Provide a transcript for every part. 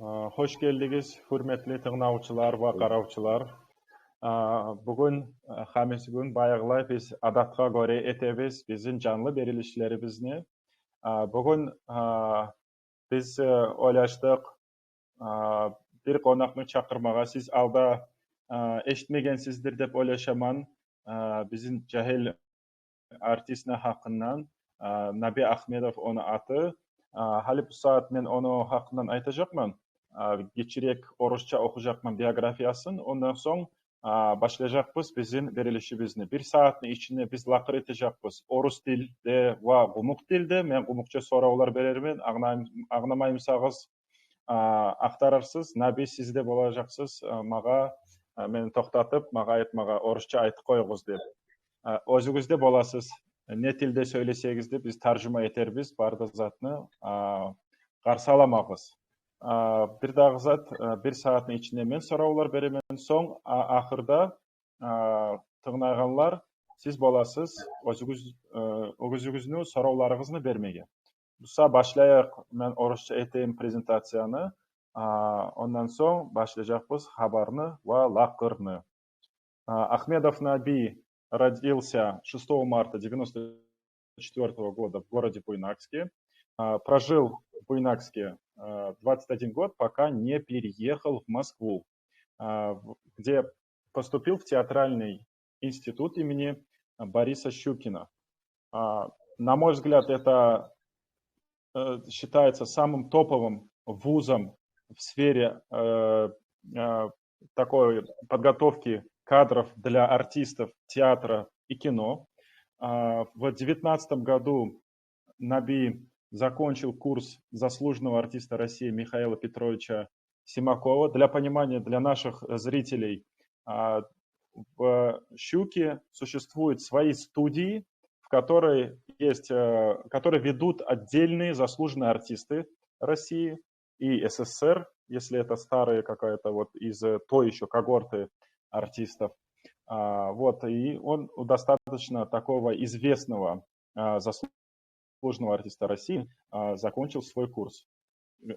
Hoş geldiniz, hürmetli tыңнаучылар ва караучылар. Бүгін хамис күн баяғылай біз адатқа göre етебіз біздің жанлы берілішлерімізді. Бүгін біз ойлаштық bir қонақны чақырмаға. Сіз алда ешітмегенсіздер деп ойлашаман. Біздің жахил артистна хақынан Наби Ахмедов оны аты. Хали bu saat мен onu hakkından айтacakman. Geçirek orusça okuyacakman biyografiyasın. Ondan sonra başlayacakız bizim verilişimizni. Bir saatin içinde biz lakır edecekbiz. Orus dilde ve gumuk dilde. Men gumukça sorular berermen. Ağnamayımsağız ақтараrsыз. Наби sizde olacaksız. Mağa meni toxtatıp, mağa etmağa orusça aytып koyğuz деп. Өзіңізде боласыз. Не тілде сөйлесеңізде біз таржыма етербіз, барды затны қарсы аламағыз. Bir дағы зат, bir сағаттың ішінде мен сұраулар беремен, соң ақырда тыңдағанлар сіз боласыз, өзіңіздің сұрауларыңызны бермеге. Бұса башлайық, мен орысша етейін презентацияны, ondan соң башлайықпыз хабарны ва лақырны. Ахмедов Наби родился 6 марта 1994 года в городе Буйнакске. Прожил в Буйнакске 21 год, пока не переехал в Москву, где поступил в театральный институт имени Бориса Щукина. На мой взгляд, это считается самым топовым вузом в сфере такой подготовки кадров для артистов театра и кино. В 2019 году Наби закончил курс заслуженного артиста России Михаила Петровича Симакова. Для понимания, для наших зрителей, в Щуке существуют свои студии, которые ведут отдельные заслуженные артисты России и СССР, если это старые какая-то вот из той еще когорты артистов. И он у достаточно такого известного заслуженного артиста России закончил свой курс.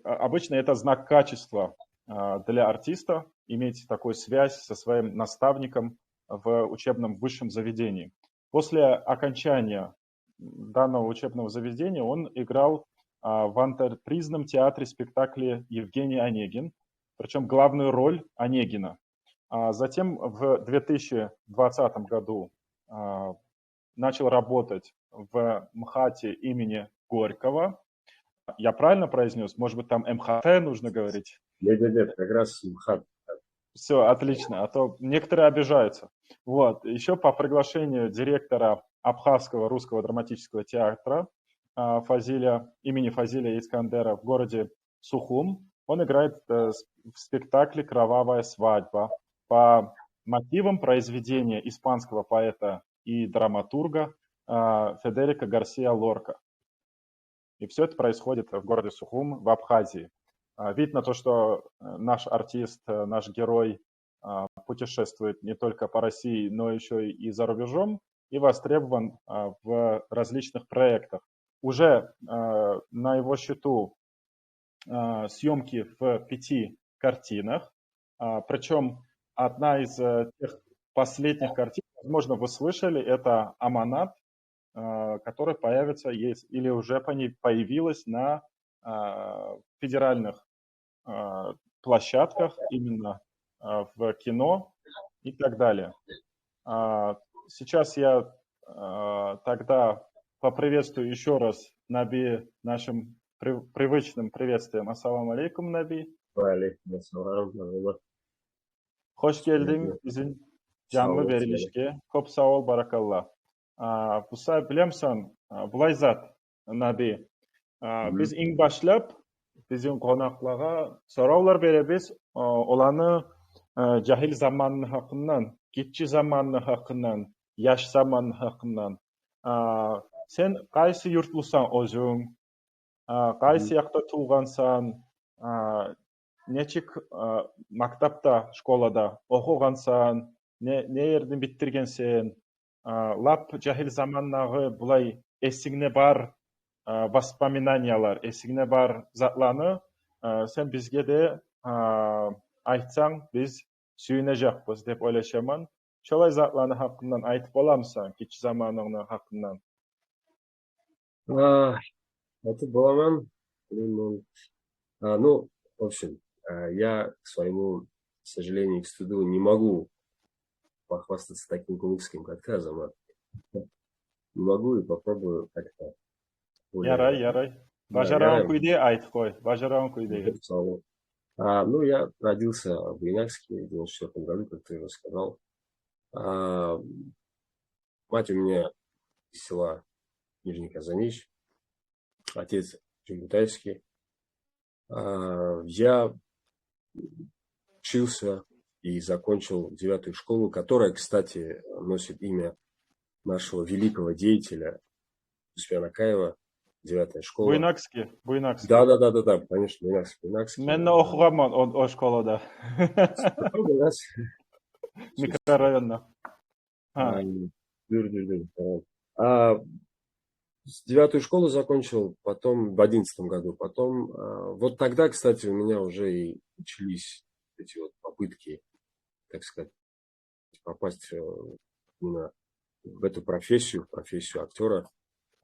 Обычно это знак качества для артиста, иметь такую связь со своим наставником в учебном высшем заведении. После окончания данного учебного заведения он играл в антрепризном театре спектакле «Евгений Онегин», причем главную роль Онегина. Затем в 2020 году начал работать в МХАТе имени Горького. Я правильно произнес? Может быть, там МХТ нужно говорить? Нет, как раз МХАТ. Все, отлично, а то некоторые обижаются. Еще по приглашению директора Абхазского русского драматического театра имени Фазиля Искандера в городе Сухум, он играет в спектакле «Кровавая свадьба» по мотивам произведения испанского поэта и драматурга Федерико Гарсия Лорка. И все это происходит в городе Сухум в Абхазии. Видно то, что наш артист, наш герой путешествует не только по России, но еще и за рубежом и востребован в различных проектах. Уже на его счету съемки в 5 картинах, причем одна из тех последних картин, возможно, вы слышали, это «Аманат», которая появится или уже появилась на федеральных площадках, именно в кино и так далее. Сейчас я тогда поприветствую еще раз Наби нашим привычным приветствием. Ассаламу алейкум, Наби. Hoş geldin bizim canlı verilişke. Көп sağ ol, barakallah. Бұса білемсің, бұлай зат, Наби. Біз ең башлап, біздің қонақлаға сұраулар беребіз, оланы жахил заманның хақынан, кетші заманның хақынан, яш заманның хақынан. Сен қайсы юртлысан өзің, қайсы яқта туғансан, нечік мактапта, школада оқығансан, не ердің біттіргенсен, лап жахил заманнағы бұлай есігіне бар воспоминаниялар, есігіне бар затланы Sen bizge de айтсаң, biz suyunacakpız dep oylaşaman. Şolay zatlarını hakkından aytıp olamsan, kiçi zamanını hakkından. А, это Баламан. Ну, в общем, я, к своему сожалению, к стыду, не могу похвастаться таким комическим отказом. Не могу и попробую как-то более... Yaray. Да, Bajaran я kuyde aytıp koy. Bajaran kuyde. Ну, я родился в Буйнакске в 94 году, как ты уже сказал. А, Мать у меня из села Нижний Казанич, отец Чеботарский. Я учился и закончил 9-ю школу, которая, кстати, носит имя нашего великого деятеля Усмана Акаева, 9-я школа. Буйнakski. Да, конечно, Буйнакский. Men de okugamam o şkolada. Потом у нас... Mikrorayonda. Девятую школу закончил, потом в 11 году. Потом, вот тогда, кстати, у меня уже и начались эти вот попытки, так сказать, попасть именно в эту профессию, в профессию актера.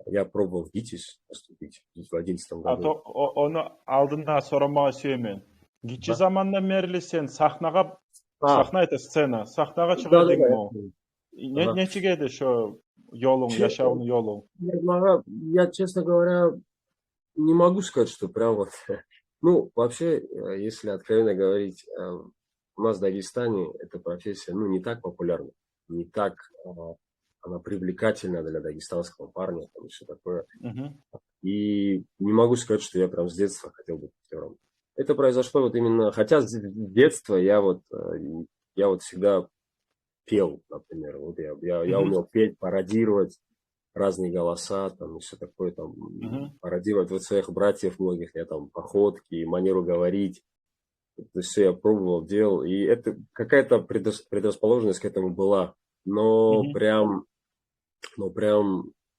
Я пробовал в ГИТИС поступить в 11 году. Onu aldığında soramağa söylemen. Gitçi zamanda merli sen sahnaga sahnaga çıkadın mı? Ne çigedi şu yolun, yaşamın yolun? Я, честно говоря, не могу сказать, что прям вот... Ну, вообще, если откровенно говорить, у нас в Дагестане эта профессия, ну, не так популярна, не так она привлекательна для дагестанского парня, там, и все такое. И не могу сказать, что я прям с детства хотел быть актером. Это произошло вот именно... Хотя с детства я вот всегда пел, например. Вот я умел петь, пародировать разные голоса, там, и все такое, там, пародировать вот своих братьев многих, я там, походки, манеру говорить. То есть все я пробовал, делал. И это какая-то предрасположенность к этому была. Но прям,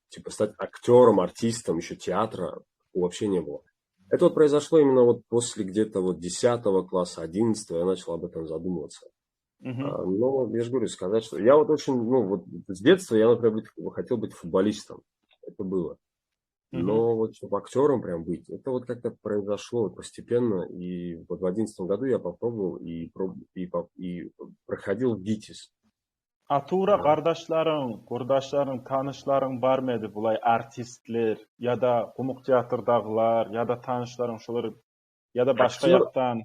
типа, стать актером, артистом еще театра вообще не было. Это вот произошло именно вот после где-то вот 10 класса, 11 я начал об этом задумываться. Но я же говорю, сказать, что я вот очень, ну вот с детства я, например, хотел быть футболистом. Это было. Но вот чтобы актером прям быть, это вот как-то произошло вот постепенно. И вот в 11 году я попробовал и проходил в ГИТИС. Atura qardaşların, tanışların var mıydı bulay artistler ya da Kumuk Teatr'dagılar ya da tanışların şoları ya da başka yaktan?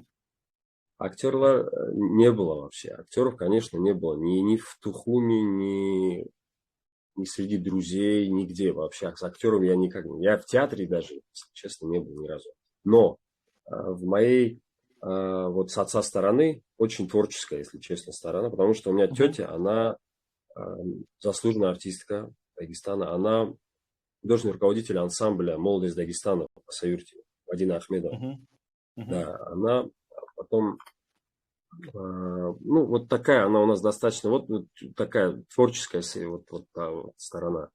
Актерлар не было вообще. Актеров, конечно, не было. Ни в Тухуме, ни среди друзей, нигде вообще. С актером я никак не... Я в театре даже, если честно, не был ни разу. Но в моей вот с отца стороны очень творческая, если честно, сторона. Потому что у меня тетя, она заслуженная артистка Дагестана. Она художественный руководитель ансамбля «Молодость Дагестана» по Саюрте, Мадина Ахмедова. Да, она... Потом, ну, вот такая она у нас достаточно, вот такая творческая вот та вот сторона.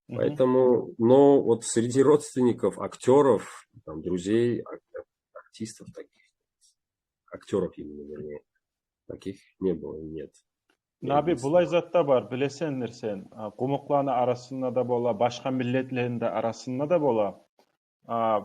Поэтому, но вот среди родственников, актеров, там, друзей, артистов таких, актеров именно, вернее, таких не было и нет. Nabi bulay zatta var, bilesendir sen. Kumuklarını arasında da bola, başka milletlerin de arasında da bola.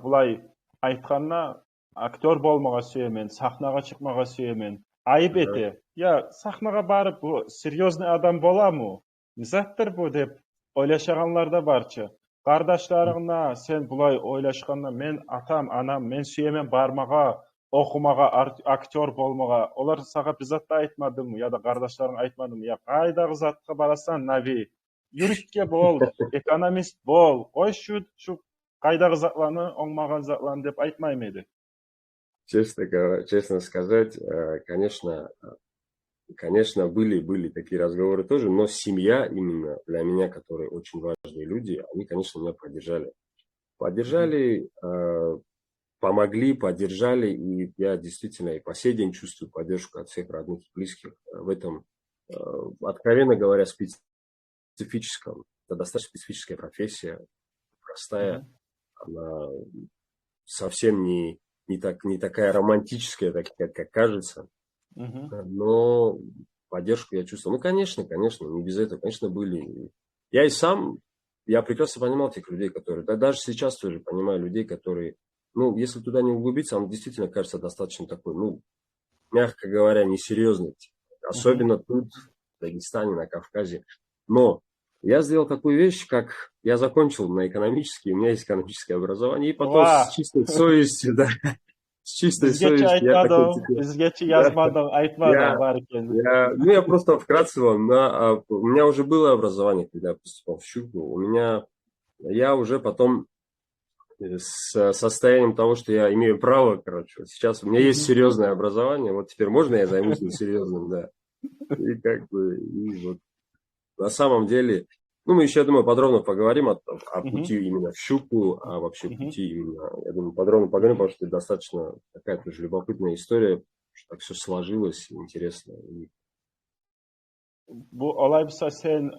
Bulay aytkanna aktör bolmağa söylemen, sahnaga çıkmağa söylemen. Ayıp ete. Ya sahnaga barıp bu seryozni adam bola mı? Nizattır bu dep oylaşaganlar da barça. Kardeşlerine sen bulay oylaşkanla men atam, anam, men söylemen barmağa, okumağa, aktör bolmağa. Olar sağa bizzat da aytmadı mı? Ya da kardeşlerin aytmadı mı? Ya kaydağı zatqa barasan nabi. Yürükke bol, ekonomist bol. Koy şu kaydağı zatlarını, olmagan zatlarını dep aytmay mıydı? Честно сказать, конечно, были такие разговоры тоже, но семья именно для меня, которые очень важные люди, они, конечно, меня поддержали. Помогли, поддержали, и я действительно и по сей день чувствую поддержку от всех родных и близких в этом, откровенно говоря, специфическом. Это достаточно специфическая профессия, простая, она совсем не не такая романтическая, как кажется. Мгм. Но поддержку я чувствовал. Ну, конечно, не без этого. Конечно, были. Я и сам, я прекрасно понимал тех людей, которые, да, даже сейчас тоже понимаю людей, которые, ну, если туда не углубиться, он действительно кажется достаточно такой, ну, мягко говоря, несерьезный. Мгм. Особенно тут, в Дагестане, на Кавказе. Но я сделал такую вещь, как я закончил на экономический, у меня есть экономическое образование, и потом с Ва! чистой совестью, да, с чистой Bizgacha совестью я такой, aytmadim, типа, bizgacha да, yozmadim, aytmadim, я, barakalla. я просто вкратце вам, у меня уже было образование, когда я поступал в Щуку, я уже потом с состоянием того, что я имею право, короче, вот сейчас у меня есть Мгм. серьезное образование, вот теперь можно я займусь несерьезным, да, и как бы, и вот на самом деле, ну, мы еще, я думаю, подробно поговорим о Мгм. пути именно в Щуку, а вообще Мгм. пути именно, я думаю, подробно поговорим, Мгм. потому что это достаточно такая тоже любопытная история, что так все сложилось, интересно. Bu olay bo'lsa sen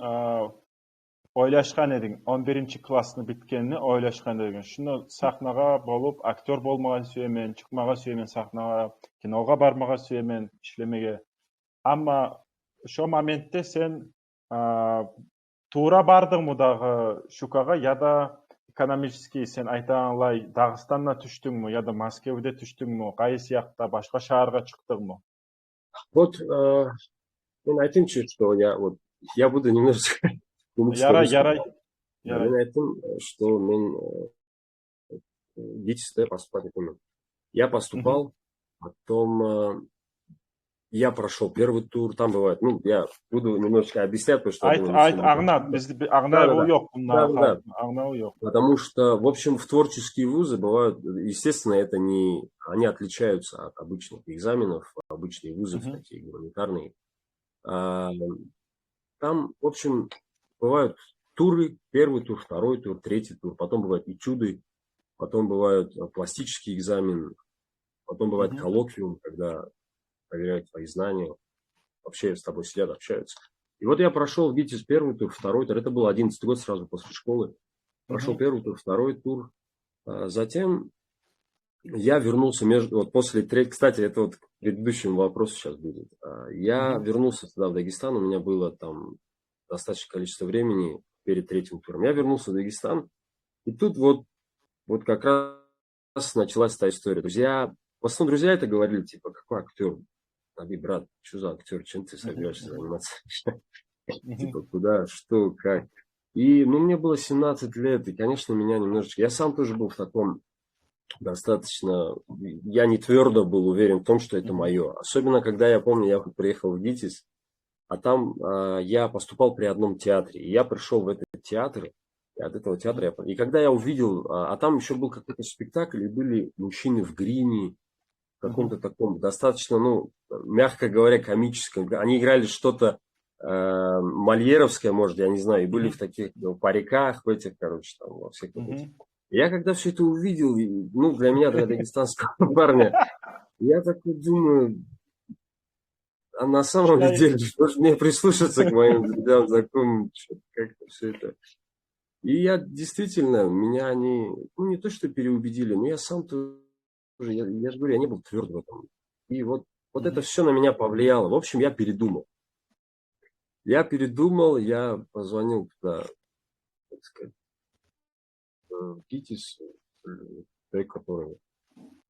o'ylashgan eding, 11 klassni bitganini o'ylashgan eding. Shuni sahnaga bo'lib, aktyor bo'lmagan suyayman, chiqmagan suyayman sahnaga, kinoga bormagan suyayman, ishlamaga. Ammo o'sha momentda sen to'g'ri bordingmi dag'i shukaga, yoda ekonomический sen aytganlay Dag'istondan tushdingmi, yoda Moskvada tushdingmi, qaysi yoqda boshqa shaharga chiqdingmi? Вот, мен айтайыншы, что я буду немножечко кумыкский Яра, русский. яра, Да, яра. мен айттым, что ГИТИСта поступать не помню. Я Мгм. поступал, потом я прошел первый тур, там бывает, ну, я буду немножечко объяснять, потому что я Ayt, думаю, не все ayt, могут. Agnat, bizda Да, да, Agnayev да. yo'q Да, bundan да, hozir. да. Agnayev yo'q. Потому что, в общем, в творческие вузы бывают, естественно, они отличаются от обычных экзаменов, обычные вузы Мгм. такие гуманитарные. А, Там, в общем, бывают туры, первый тур, второй тур, третий тур, потом бывают этюды, потом бывают пластический экзамен, потом бывает Мгм. коллоквиум, когда проверяют твои знания, вообще с тобой сидят, общаются. И вот я прошел, видите, первый тур, второй тур, это был 11-й год, сразу после школы. Прошел Мгм. первый тур, второй тур. Затем я вернулся вот после третьего, кстати, это вот к предыдущему вопросу сейчас будет. Я Мгм. вернулся туда, в Дагестан, у меня было там достаточное количество времени перед третьим туром. Я вернулся в Дагестан, и тут вот как раз началась та история. В основном друзья это говорили, типа, какой актер? Наби, брат, что за актер, чем ты собираешься Мгм. заниматься? Мгм. Типа, куда, что, как. И, ну, мне было 17 лет, и, конечно, меня немножечко... Я сам тоже был в таком достаточно... Я не твердо был уверен в том, что это Мгм. мое. Особенно, когда я помню, я вот приехал в ГИТИС, а там я поступал при одном театре. И я пришел в этот театр, и от этого театра Мгм. и когда я увидел... там еще был какой-то спектакль, и были мужчины в гриме, в Мгм. каком-то таком достаточно, ну, мягко говоря, комическом. Они играли что-то мольеровское, может, я не знаю, и были в Мгм. таких париках, в этих, короче, там, во всех вот этих. Мгм. Я когда все это увидел, ну, для меня, для дагестанского парня, я такой думаю, а на самом ли Считай, деле, может мне прислушаться к моим друзьям, знакомым, как-то все это. И я действительно, меня они, ну, не то что переубедили, но я сам тоже, я же говорю, я не был тверд в этом. И вот это Мгм. все на меня повлияло. В общем, я передумал. Я позвонил туда, так сказать, в ГИТИС, человек, который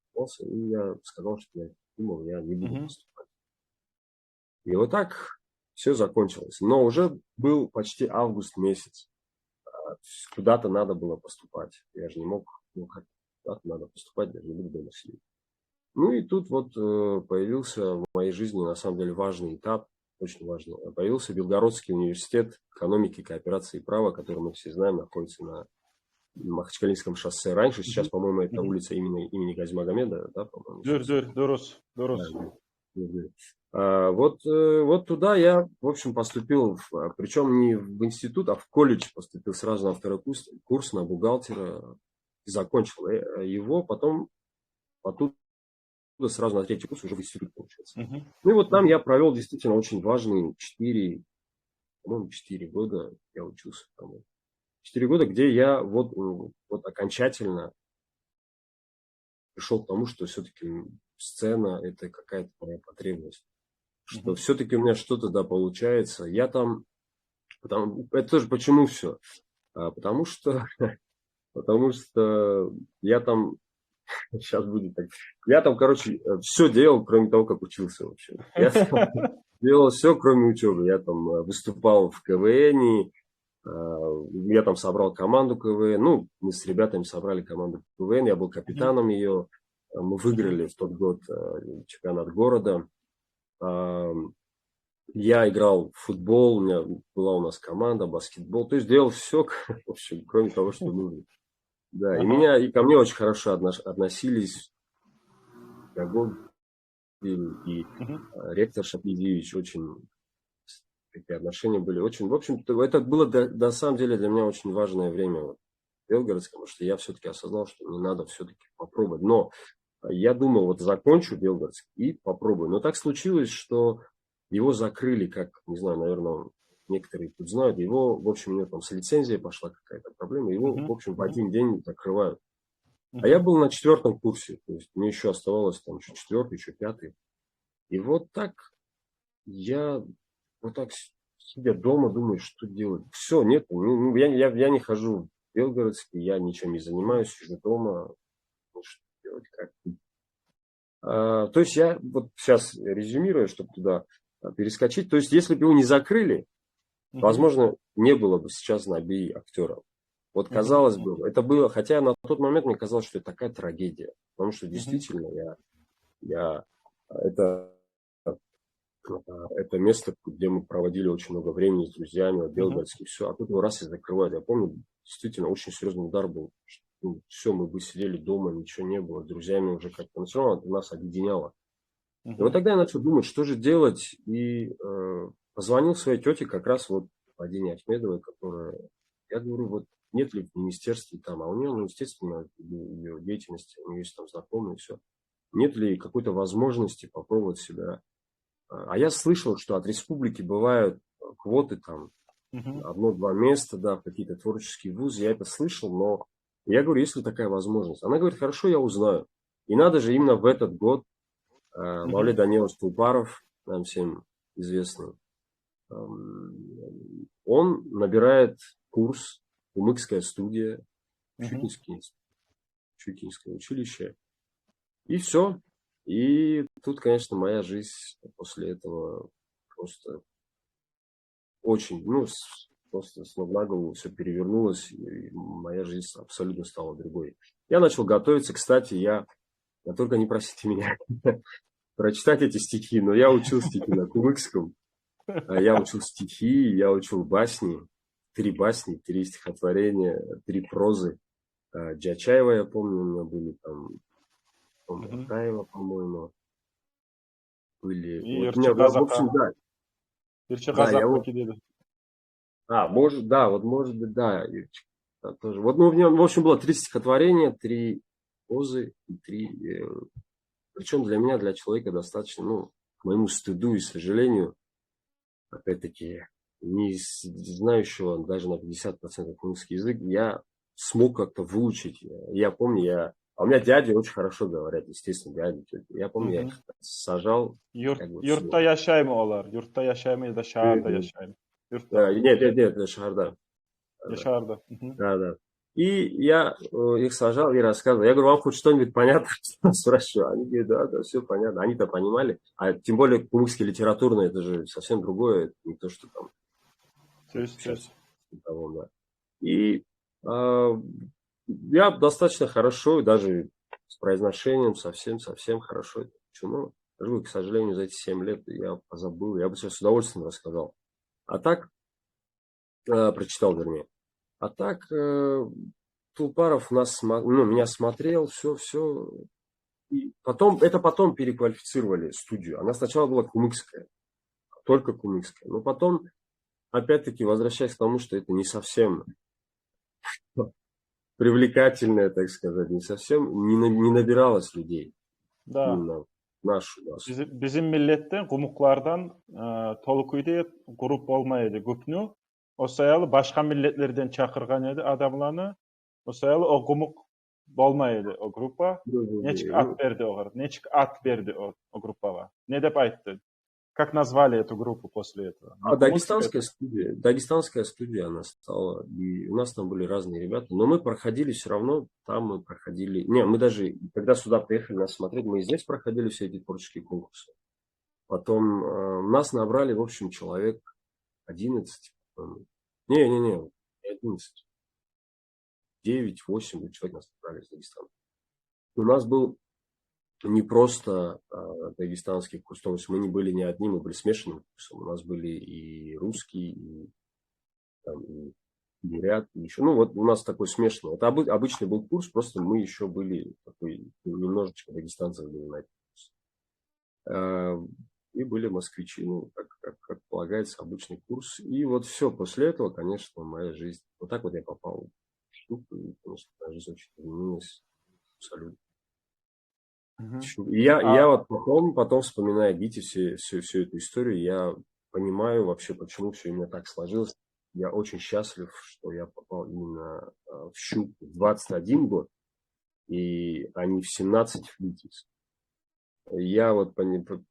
остался, и я сказал, что я думал, я не буду Мгм. поступать. И вот так все закончилось. Но уже был почти август месяц. Куда-то надо было поступать. Я же не мог, ну как, куда-то надо поступать, даже не буду дома сидеть. Ну и тут вот появился в моей жизни, на самом деле, важный этап, очень важный. Появился Белгородский университет экономики, кооперации и права, который мы все знаем, находится на Махачкалинском шоссе. Раньше, сейчас, Мгм. по-моему, это Мгм. улица имени Гази Магомеда, да, по-моему, Dur, сейчас. dur, durust, Да, durust. да, да, да. Вот туда я, в общем, поступил, причем не в институт, а в колледж поступил сразу на второй курс на бухгалтера, закончил его, потом оттуда сразу на третий курс уже в институт, получается. Мгм. Ну и вот там Мгм. я провел действительно очень важные 4 года я учился. 4 года, где я вот окончательно пришел к тому, что все-таки сцена – это какая-то моя потребность. Что все-таки у меня что-то, да, получается. Я там, это тоже почему все? Потому что я там, сейчас будет так, я там, короче, все делал, кроме того, как учился вообще. Я там делал все, кроме учебы. Я там выступал в КВН, я там собрал команду КВН. Ну, мы с ребятами собрали команду КВН, я был капитаном ее. Мы выиграли в тот год чемпионат города. Я играл в футбол, у меня была у нас команда, баскетбол. То есть делал все, в общем, кроме того, что нужно. Да, и ко мне очень хорошо относились. И ректор Шапидевич очень такие отношения были. Очень, в общем-то, это было на самом деле для меня очень важное время в Белгородском, потому что я все-таки осознал, что мне надо все-таки попробовать. Но я думал, вот закончу Белгородск и попробую. Но так случилось, что его закрыли, как, не знаю, наверное, некоторые тут знают. Его, в общем, у него там с лицензией пошла какая-то проблема. Его, в общем, в один день закрывают. А я был на 4-м курсе. То есть мне еще оставалось там еще 4-й, еще 5-й. И вот так я вот так сидя дома, думаю, что делать. Все, нет, я не хожу в Белгородский, я ничем не занимаюсь, сижу дома. Ну, что делать, как? То есть я вот сейчас резюмирую, чтобы туда перескочить. То есть если бы его не закрыли, возможно, не было бы сейчас Наби актером. Вот казалось бы, это было, хотя на тот момент мне казалось, что это такая трагедия. Потому что действительно это место, где мы проводили очень много времени с друзьями, в Белгородске, все, а тут его раз и закрывают. Я помню, действительно, очень серьезный удар был. Все, мы бы сидели дома, ничего не было, с друзьями уже как-то, но все равно нас объединяло. И вот тогда я начал думать, что же делать, и позвонил своей тете как раз вот Адине Ахмедовой, которая, я говорю, вот нет ли в министерстве там, а у нее, естественно, ее деятельности, у нее есть там знакомые, все, нет ли какой-то возможности попробовать себя. А я слышал, что от республики бывают квоты там, 1-2 места, да, в какие-то творческие вузы. Я это слышал, но я говорю, есть ли такая возможность? Она говорит, хорошо, я узнаю. И надо же именно в этот год Мавлет Данилович Тулпаров, нам всем известный, он набирает курс «Кумыкская студия», Щукинское училище. И все. И тут, конечно, моя жизнь после этого просто очень, просто с ног на голову все перевернулось, и моя жизнь абсолютно стала другой. Я начал готовиться, кстати, я только не просите меня прочитать эти стихи, но я учил стихи на кумыкском, я учил стихи, я учил басни, 3 басни, 3 стихотворения, 3 прозы. Джачаева, я помню, у меня были там, Акаева, по-моему, были. И Вот, в общем, да. Может, да, вот может быть, да. Тоже. Вот, у меня, в общем, было 3 стихотворения, 3 прозы, 3. Причем для меня, для человека достаточно, к моему стыду и сожалению, опять-таки, не знающего даже на 50% русский язык, я смог как-то выучить. Я помню, а у меня дяди очень хорошо говорят, естественно, дяди. Я помню, я их сажал. Yurtta yaşay mı olar? Yurtta yaşay mı ya da şehirde yaşay mı? Yurtta. Нет, шахарда. Yaşarda. Да. И я их сажал и рассказывал. Я говорю, вам хоть что-нибудь понятно? Спрашиваю. Они говорят, да, все понятно. Они-то понимали. А тем более кумыкский литературный, это же совсем другое. Это не то, что там. Сейчас. И я достаточно хорошо, и даже с произношением совсем хорошо. Почему? К сожалению, за эти 7 лет я позабыл. Я бы сейчас с удовольствием рассказал. А так, прочитал, вернее. А так, Тулпаров меня смотрел, все. И потом переквалифицировали студию. Она сначала была кумыкская, только кумыкская. Но потом, опять-таки, возвращаясь к тому, что это не совсем привлекательное, так сказать, не совсем, не набиралось людей. Да. Именно нашу. Bizim millette Gumuklardan Tolukuyda grup olmaydı Gupnu. O sayalı başka milletlerden çakırgan edi adamlarını. O sayalı o Gumuk болмайды о группа. Нечик ат берди оғар. Нечик ат берди о группаға. Не деп айтты? Как назвали эту группу после этого? Дагестанская студия она стала. И у нас там были разные ребята. Но мы проходили все равно. Там мы проходили... Не, мы даже, когда сюда приехали нас смотреть, мы и здесь проходили все эти творческие конкурсы. Потом нас набрали, в общем, человек 11. Не 11. 9-8 человек нас набрали из Дагестана. У нас был не просто дагестанский курс, то есть мы не были не одни, мы были смешанным курсом. У нас были и русские, и бурят, и еще. Ну, вот у нас такой смешанный. Это обычный был курс, просто мы еще были такой, немножечко дагестанцев были на этом курсе. И были москвичи, ну, как полагается, обычный курс. И вот все, после этого, конечно, моя жизнь. Вот так вот я попал в штуку, и, конечно, моя жизнь очень изменилась абсолютно. И я вот потом вспоминая Гити, всю эту историю, я понимаю вообще, почему все именно так сложилось. Я очень счастлив, что я попал именно в ЩУП в 21 год, а не в 17 в ГИТИС. Я вот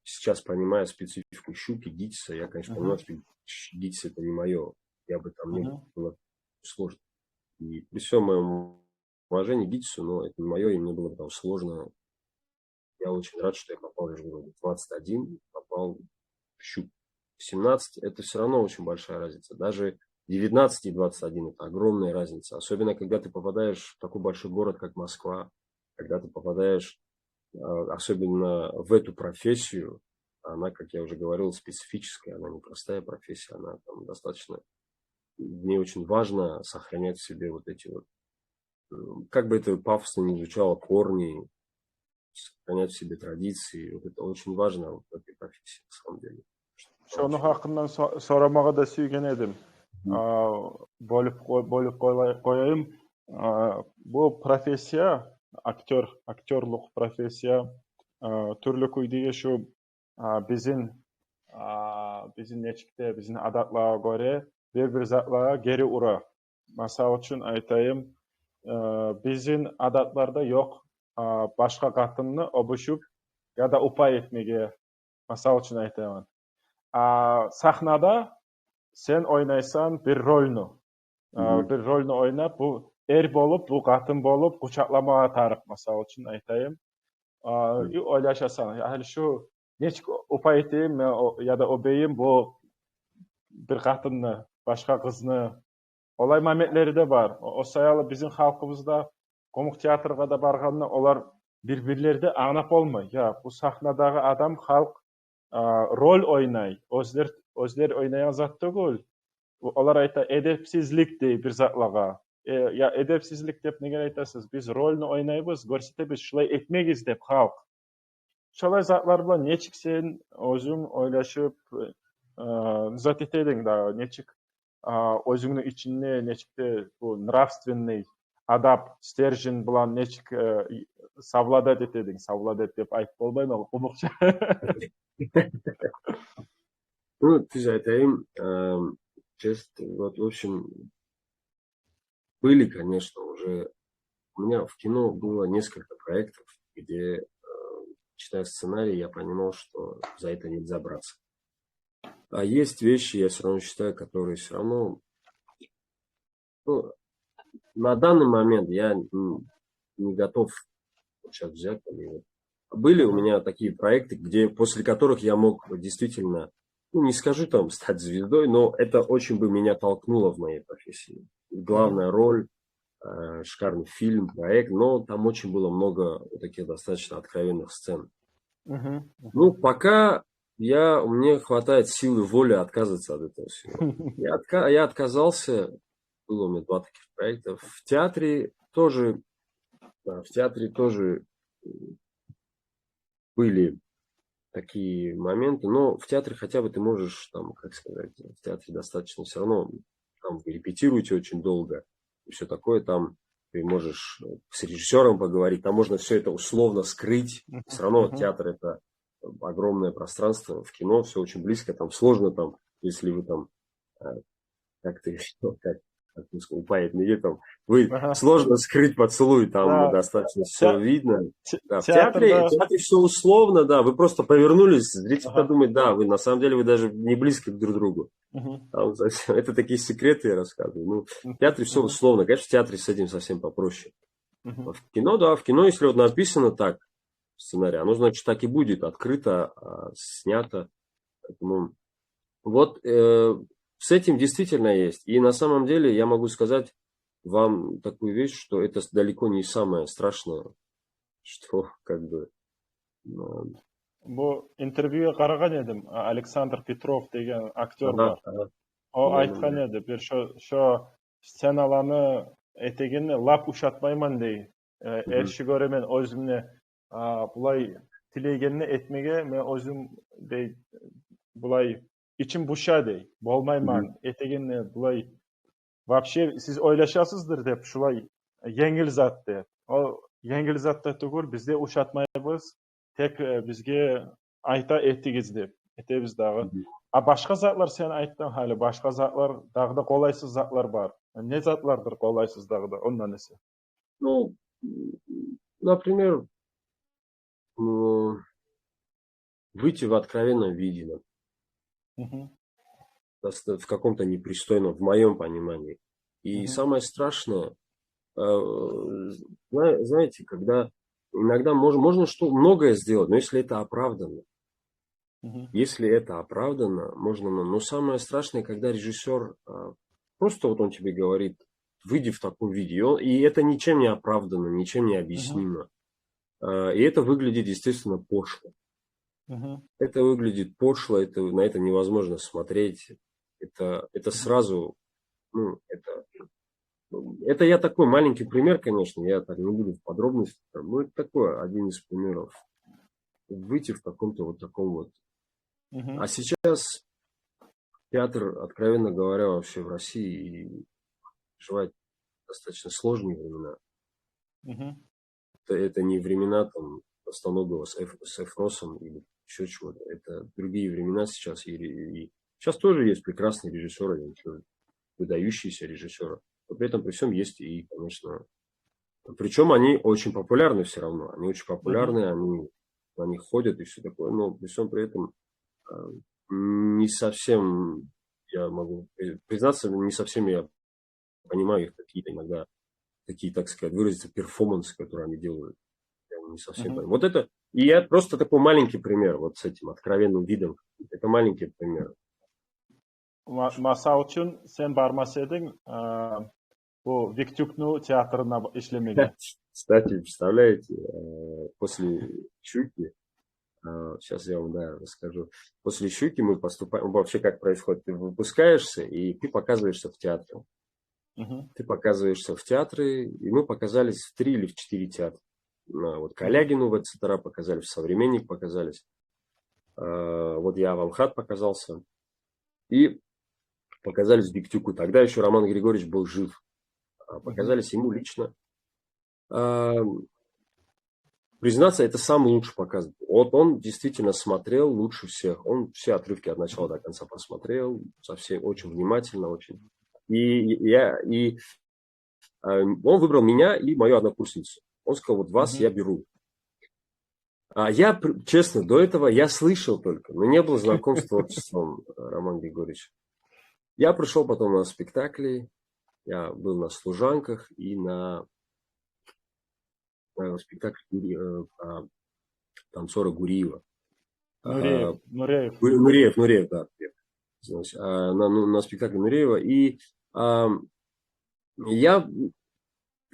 сейчас понимаю специфику ЩУПа, ГИТИСа, я, конечно, понимаю, что ГИТИС это не мое. Я бы там не было сложно. И при всем моем уважении к ГИТИСу, но это не мое, и мне было бы там сложно. Я очень рад, что я попал в 21, попал в ЩУП. В 17 это все равно очень большая разница. Даже 19 и 21 это огромная разница. Особенно, когда ты попадаешь в такой большой город, как Москва, когда ты попадаешь особенно в эту профессию. Она, как я уже говорил, специфическая, она непростая профессия, она там достаточно... Мне очень важно сохранять в себе вот эти вот, как бы это пафосно ни звучало, корни, сохранять в себе традиции. Вот это очень важно в этой профессии, на самом деле. Şonu hakkından soramağa da suygen edim. Bölüp koyayım. Bu professiya, aktörlük professiya türlü kuydiye şu bizim neçikte, bizim adatlara göre bir zatlara geri ura. Masal üçün aytayım, bizim adatlarda yok başka katını obuşup ya da upay etmege. Masal üçün aytayım. Sahnada sen oynaysan bir rolünü. Bir rolünü oynap, bu er bolup, bu qatın bolup, quçaqlamağa tarıq, masal üçün aytayım. Oylaşasan, yani şu, neçik upay eteyim ya da obeyim bu bir qatını, başka kızını, olay momentleri de var. O sayalı bizim halkımızda komik teatrga da barğanda olar bir-birleri de anap olmay. Ya bu sahnadağı adam halk rol oynay. Özler oynayan zat değil. Olar ayta edepsizlik dey bir zatlağa. Ya edepsizlik dep neger aytasız? Biz rolünü oynayыбыз, görsetebиz, şulay etmegiz dep halk. Şolay zatlar bilan neçik sen özüň oylaşıp zat etedin da neçik özüňnün içinde neçikde bu nравственный adap, stержень bilan neçik savladat etedin. Savladat dep ayıp bolbaymy? Umukça. Ну, ты же айтайым, вот, в общем, были, конечно, уже... У меня в кино было несколько проектов, где, читая сценарий, я понимал, что за это нельзя браться. А есть вещи, я все равно считаю, которые все равно... Ну, на данный момент я не готов сейчас взять. Были у меня такие проекты, после которых я мог действительно, ну, не скажу там стать звездой, но это очень бы меня толкнуло в моей профессии. Главная роль, шикарный фильм, проект, но там очень было много таких достаточно откровенных сцен. Ну, пока мне хватает силы воли отказываться от этого всего. Я отказался, было у меня 2 таких проекта. В театре тоже были такие моменты, но в театре хотя бы ты можешь, там, как сказать, в театре достаточно все равно, там вы репетируете очень долго, и все такое, там ты можешь с режиссером поговорить, там можно все это условно скрыть, все равно театр это огромное пространство, в кино все очень близко, там сложно, там, если вы там как как бы сказать, памятники там. Вы Ага. сложно скрыть поцелуй, там Да. достаточно все видно. Да, в Театрда. театре все условно, да, вы просто повернулись, зритель Ага. подумает, да, вы на самом деле вы даже не близки друг к другу. Мгм. Там совсем- это такие секреты я рассказываю. Ну, в Мгм. театре все Мгм. условно. Конечно, в театре с этим совсем попроще. А Мгм. в кино, да, в кино, если вот написано так, сценарий, оно, значит, так и будет, открыто, снято. Поэтому вот с этим действительно есть. И на самом деле я могу сказать вам такую вещь, что это далеко не самое страшное, что как бы... э, Бұл интервьюге қараған едім. Александр Петров деген актер ага, бар. ага, О да, айтқан еді, бір шо сценаланы етегенне лап ушатмайман дей. мгм, Ерші көремен өзімне бұлай тілегенне етмеге, мен өзім дей, бұлай içim буша дей. мгм. Болмайман, етегенне бұлай. Вообще, сіз ойлашасызdır деп, шулай еңгіл зат деп. Ол еңгіл затты түгіл, бізде ушатмайбыз, тек бізге айта етігіз деп. Етебіз дағы. Башқа затлар сен айттың халі, башқа затлар дағды қолайсыз затлар бар. Не затлардыр қолайсыз дағды, ондан несі? Ну, например, выйти в откровенном виде, Мгм. в каком-то непристойном, в моем понимании. И Мгм. самое страшное, знаете, когда иногда можно что многое сделать, но если это оправдано, Мгм. если это оправдано, можно, но самое страшное, когда режиссер просто вот он тебе говорит, выйди в таком виде, и это ничем не оправдано, ничем не Мгм. объяснимо. И это выглядит, естественно, пошло. Мгм. Это выглядит пошло, на это невозможно смотреть. Это сразу, ну, это я такой маленький пример, конечно, я так не буду в подробности. Ну, это такой один из примеров. Выйти в каком-то вот таком вот. Мгм. А сейчас театр, откровенно говоря, вообще в России переживает достаточно сложные времена. Мгм. Это не времена там Толстоногова с Эфросом или еще чего-то. Это другие времена сейчас. И сейчас тоже есть прекрасные режиссеры, выдающиеся режиссеры. Но при этом при всем есть и, конечно... Причем они очень популярны все равно. Они очень Мгм. популярны, они ходят и все такое. Но при всем при этом не совсем, я могу признаться, не совсем я понимаю их какие-то иногда, такие, так сказать, выразиться, перформансы, которые они делают. Я не совсем Мгм. понимаю. Вот это, и я просто такой маленький пример вот с этим откровенным видом. Это маленький пример. Масал үшін сен бармас едің, бұл Виктюкну театрына işlemege. Кстати, представляете, после «Щуки», сейчас я вам, да, расскажу. После «Щуки» мы поступаем, вообще как происходит, ты выпускаешься, и ты показываешься в театре. Мгм. Ты показываешься в театры, и мы показались в 3 или в 4 театра. Вот Мгм. Калягину в ЭЦТРА показали, в «Современник» показались. Вот я в Амхат показался. И показались в Биктюку. Тогда еще Роман Григорьевич был жив. Мгм. Показались ему лично. Признаться, это самый лучший показ. Вот он действительно смотрел лучше всех. Он все отрывки от начала до конца посмотрел. Совсем очень внимательно, очень. И он выбрал меня и мою однокурсницу. Он сказал, вот вас Мгм. я беру. Я, честно, до этого я слышал только, но не был знаком с творчеством Романа Григорьевича. Я пришел потом на спектакли, я был на «Служанках» и на спектакле танцора Гуриева. Нуреев. Нуреев, да. На спектакле Нуреева. И я,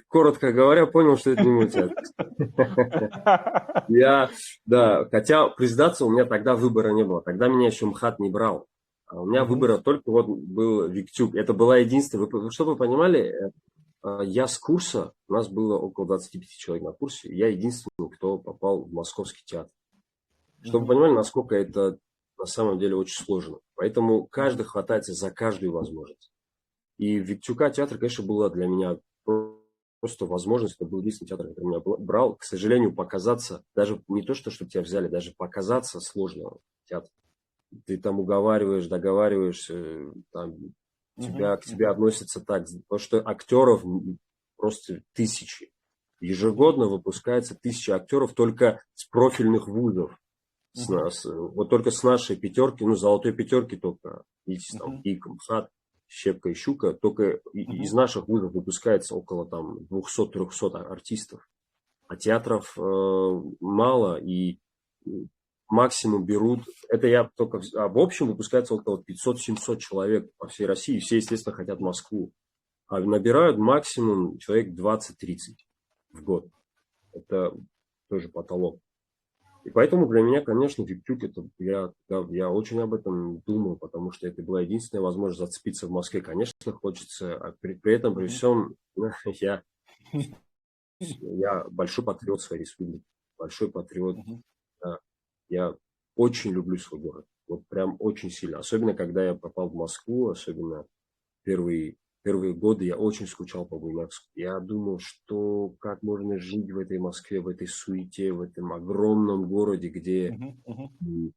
коротко говоря, понял, что это не мой театр. Да, хотя, признаться, у меня тогда выбора не было. Тогда меня еще МХАТ не брал. У меня Мгм. выбора только вот был Виктюк. Это была единственная. Чтобы вы понимали, я с курса, у нас было около 25 человек на курсе, я единственный, кто попал в Московский театр. Чтобы вы Мгм. понимали, насколько это на самом деле очень сложно. Поэтому каждый Мгм. хватается за каждую возможность. И Виктюка театр, конечно, было для меня просто возможность, это был единственный театр, который меня брал. К сожалению, показаться, даже не то, что тебя взяли, даже показаться сложно в театре. Ты там уговариваешь, договариваешься, там к тебе относятся так. Потому что актеров просто тысячи. Ежегодно выпускается 1000 актеров только с профильных вузов. Вот только с нашей пятерки, ну, золотой пятерки только, видите, там, ИК, МХАТ, Щепка и Щука, только из наших вузов выпускается около там 200-300 артистов. А театров мало, и максимум берут, это я только, в общем выпускается около 500-700 человек по всей России, все, естественно, хотят Москву. А набирают максимум человек 20-30 в год. Это тоже потолок. И поэтому для меня, конечно, Виктюк, это я очень об этом думал, потому что это была единственная возможность зацепиться в Москве. Конечно, хочется, а при этом, при всем, я большой патриот своей республики, большой патриот. Да. Я очень люблю свой город, вот прям очень сильно. Особенно, когда я попал в Москву, особенно первые годы я очень скучал по Буйнакску. Я думал, что как можно жить в этой Москве, в этой суете, в этом огромном городе, где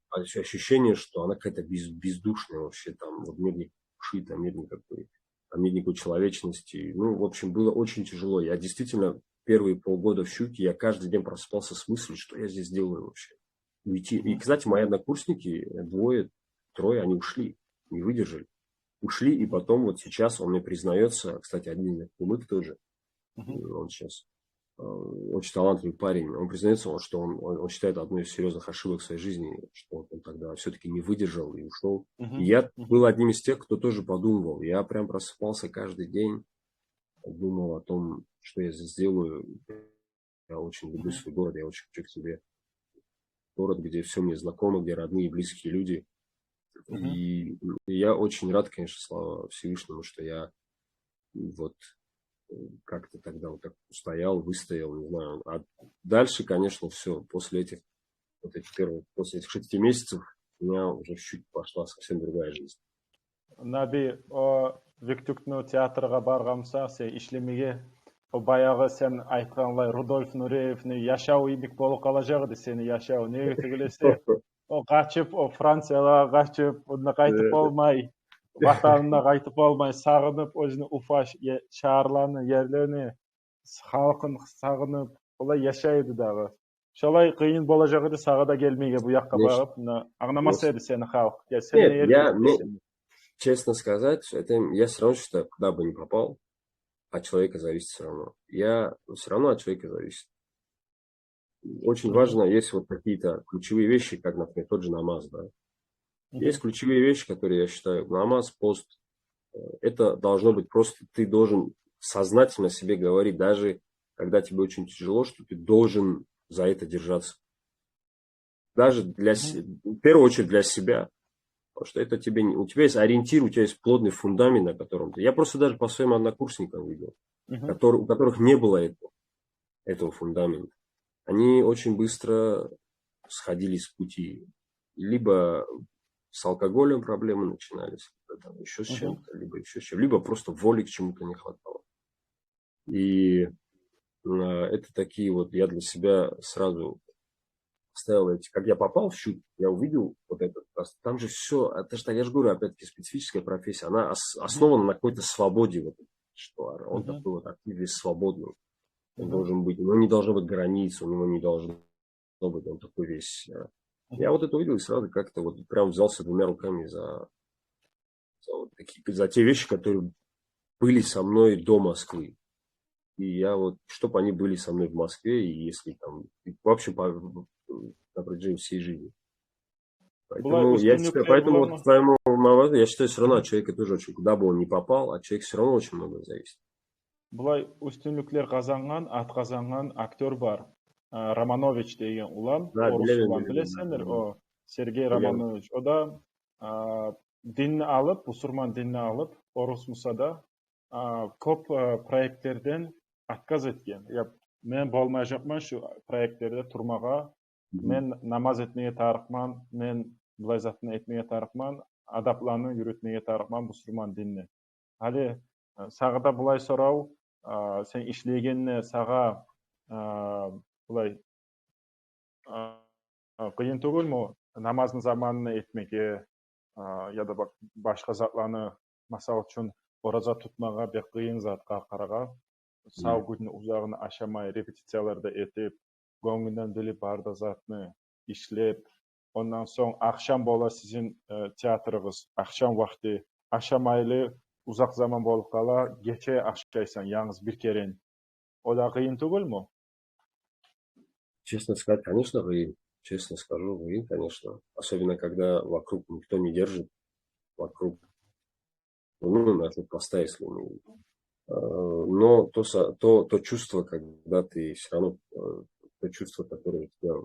ощущение, что она какая-то бездушная вообще, там вот нет никакой души, там нет никакой человечности. Ну, в общем, было очень тяжело. Я действительно первые полгода в Щуке, я каждый день просыпался с мыслью, что я здесь делаю вообще. Уйти. И, кстати, мои однокурсники, 2-3, они ушли, не выдержали. Ушли, и потом вот сейчас он мне признается, кстати, один из кумык тоже, он сейчас очень талантливый парень, он признается, что он считает одной из серьезных ошибок в своей жизни, что он тогда все-таки не выдержал и ушел. И я был одним из тех, кто тоже подумывал. Я прям просыпался каждый день, думал о том, что я здесь делаю. Я очень люблю свой город, я очень хочу к себе город, где все мне знакомо, где родные и близкие люди. И я очень рад, конечно, слава Всевышнему, что я вот как-то тогда вот так устоял, выстоял, не знаю. А дальше, конечно, все, после этих 6 месяцев у меня уже чуть пошла совсем другая жизнь. Наби, Виктюктің театрға барғамса, сен ишлемеге, баяғы сен айтқанлай Рудольф Нуреевні яшау имик болу қала жағы сені яшау. Неге тігілесе, қачып, Францияға қачып, онда қайтып болмай, ватанына қайтып болмай, сағынып, өзінің Уфа шаһарларны, ерлеріне, халқын сағынып, олай яшайды дағы. Шолай қиын бола жағы саға да келмеге бұл жаққа бағып, аңнамаса еді сені халық. Нет, честно сказать, я все равно считаю, куда бы ни попал, от человека зависит все равно. Я все равно от человека зависит. Очень важно, есть вот какие-то ключевые вещи, как, например, тот же намаз, да. Есть ключевые вещи, которые я считаю, намаз, пост, это должно быть просто, ты должен сознательно себе говорить, даже когда тебе очень тяжело, что ты должен за это держаться. Даже в первую очередь для себя. Потому что это у тебя есть ориентир, у тебя есть плотный фундамент, на котором ты... Я просто даже по своим однокурсникам видел, у которых не было этого фундамента. Они очень быстро сходили с пути. Либо с алкоголем проблемы начинались, либо еще с чем-то, либо еще с чем, либо просто воли к чему-то не хватало. И это такие вот, я для себя сразу ставил эти, как я попал в Щук, я увидел вот это, там же все, это же, я же говорю, опять-таки, специфическая профессия, она основана на какой-то свободе, вот, что он такой вот активист свободный, он должен быть, у него не должно быть границ, у него не должно быть, он такой весь. Я вот это увидел и сразу как-то вот прям взялся 2 руками за те вещи, которые были со мной до Москвы. И я вот, чтобы они были со мной в Москве, и если там, в общем, на протяжении всей жизни. Поэтому я считаю, все равно от человека тоже очень, куда бы он ни попал, от человека все равно очень много зависит. Бұлай үстінліктер қазанған, атқазанған актер бар. Романович деген ұлан, орыс ұлан білесіңдер, Сергей Романович. О да дінні алып, мұсылман дінні алып, орыс мұсада көп проекттерден отказ еткен. Мен болмай жақман шу проекттерде тұрмаға, мен намаз етмеге тарықман, мен бұлай затын етмеге тарықман, адапланы үйретмеге тарықман мұсылман дінні. Әлі сағыда бұлай сұрау, сен ішлегенне саға бұлай қиын түгіл ме намаздың заманына етмеге, я да башқа затланы Масал үшін ораза тұтмаға бек қиын затқа қараға. Сау күнін ұзағын ашамай репетицияларды етіп, көңілден біліп барды затны işlep, ondan sonra akşam bola sizin teatrınız, akşam vakti aşamaylı uzak zaman bolup kala geçe aşkaysan yalnız bir kereň. O da kıyın tugul mu? Честно сказать, конечно, вы, честно скажу, вы, конечно. Особенно, когда вокруг никто не держит, вокруг, ну, нашего поста, если мы. Но то чувство, когда ты все равно, то чувство, которое тебя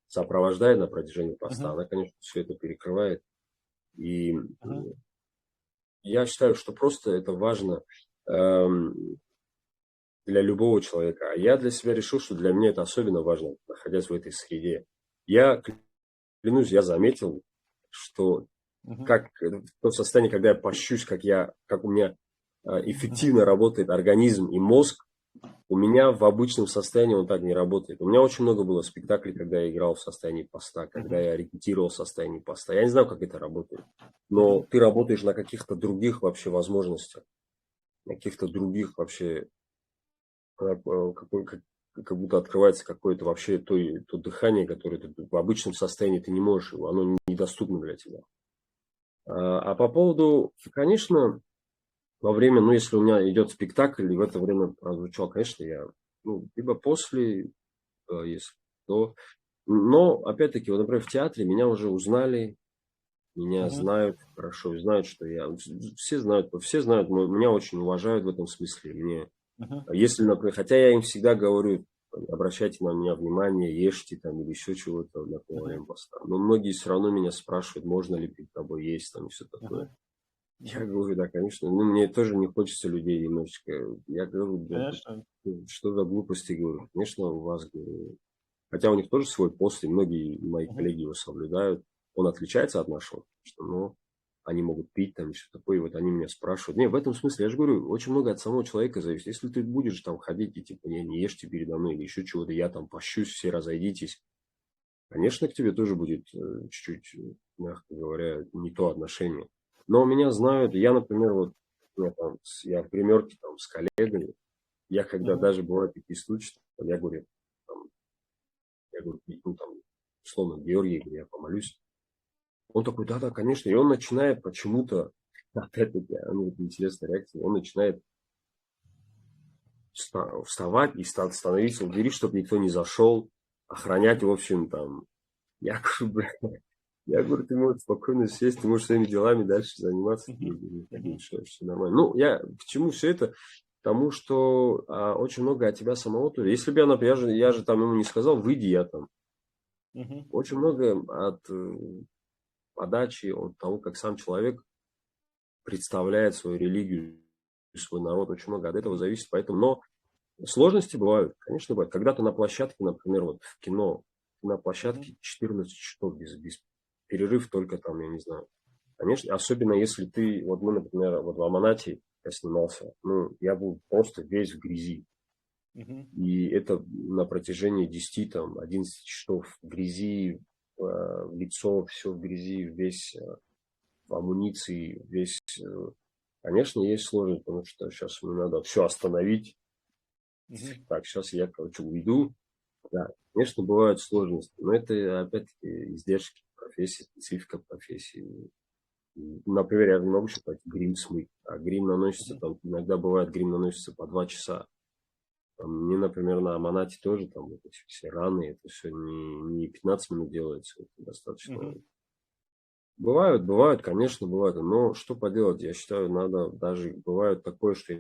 сопровождает на протяжении поста, она, конечно, все это перекрывает. И я считаю, что просто это важно для любого человека. А я для себя решил, что для меня это особенно важно, находясь в этой среде. Я, клянусь, я заметил, что как в том состоянии, когда я пощусь, как у меня эффективно работает организм и мозг, у меня в обычном состоянии он так не работает. У меня очень много было спектаклей, когда я играл в состоянии поста, когда я репетировал в состоянии поста. Я не знаю, как это работает. Но ты работаешь на каких-то других вообще возможностях, на каких-то других вообще, как будто открывается какое-то вообще то дыхание, которое ты в обычном состоянии ты не можешь его, оно недоступно для тебя. А по поводу, конечно, во время, если у меня идет спектакль, и в это время прозвучал, конечно, я, либо после, если то. Но, опять-таки, вот, например, в театре меня уже узнали, меня знают хорошо, знают, что я... Все знают, меня очень уважают в этом смысле. Если, например, хотя я им всегда говорю, обращайте на меня внимание, ешьте там или еще чего-то на то время поста. Но многие все равно меня спрашивают, можно ли перед тобой есть там и все такое. Я говорю, да, конечно. Мне тоже не хочется людей немножечко. Я говорю, да, что за глупости, говорю. Конечно, у вас, говорю. Хотя у них тоже свой пост, и многие мои коллеги его соблюдают. Он отличается от нашего, но они могут пить там и все такое. И вот они меня спрашивают. Не, в этом смысле, я же говорю, очень много от самого человека зависит. Если ты будешь там ходить и типа, не ешьте передо мной или еще чего-то, я там пощусь, все разойдитесь. Конечно, к тебе тоже будет чуть-чуть, мягко говоря, не то отношение. Но меня знают, я, например, я в гримерке там с коллегами, я когда даже бывают такие случаи, я говорю, условно, Георгий, я помолюсь. Он такой, да, конечно. И он начинает почему-то, опять-таки, интересная реакция, он начинает вставать и становиться у двери, чтобы никто не зашел, охранять, в общем, там. Я говорю, ты можешь спокойно сесть, ты можешь своими делами дальше заниматься. Все нормально. Я к чему все это? Потому что очень много от тебя самого. Если бы я же там ему не сказал, выйди, я там. Очень много от подачи, от того, как сам человек представляет свою религию, свой народ. Очень много от этого зависит. Поэтому, но сложности бывают, конечно, бывают. Когда-то на площадке, например, вот в кино, на площадке 14 часов без перерыв только там, я не знаю. Конечно, особенно если ты, вот мы, например, вот в Аманате я снимался, я был просто весь в грязи. И это на протяжении 10-11 часов в грязи, лицо все в грязи, весь в амуниции, весь... Конечно, есть сложность, потому что сейчас мне надо все остановить. Так, сейчас я, уйду. Да, конечно, бывают сложности, но это, опять-таки, издержки профессии, специфика профессии. Например, я не могу считать грим смыть, а грим наносится, там, иногда бывает, грим наносится по 2 часа. Мне, например, на Аманате тоже там вот эти все раны, это все не 15 минут делается, это достаточно. Бывают, конечно, бывают, но что поделать, я считаю, надо даже, бывает такое, что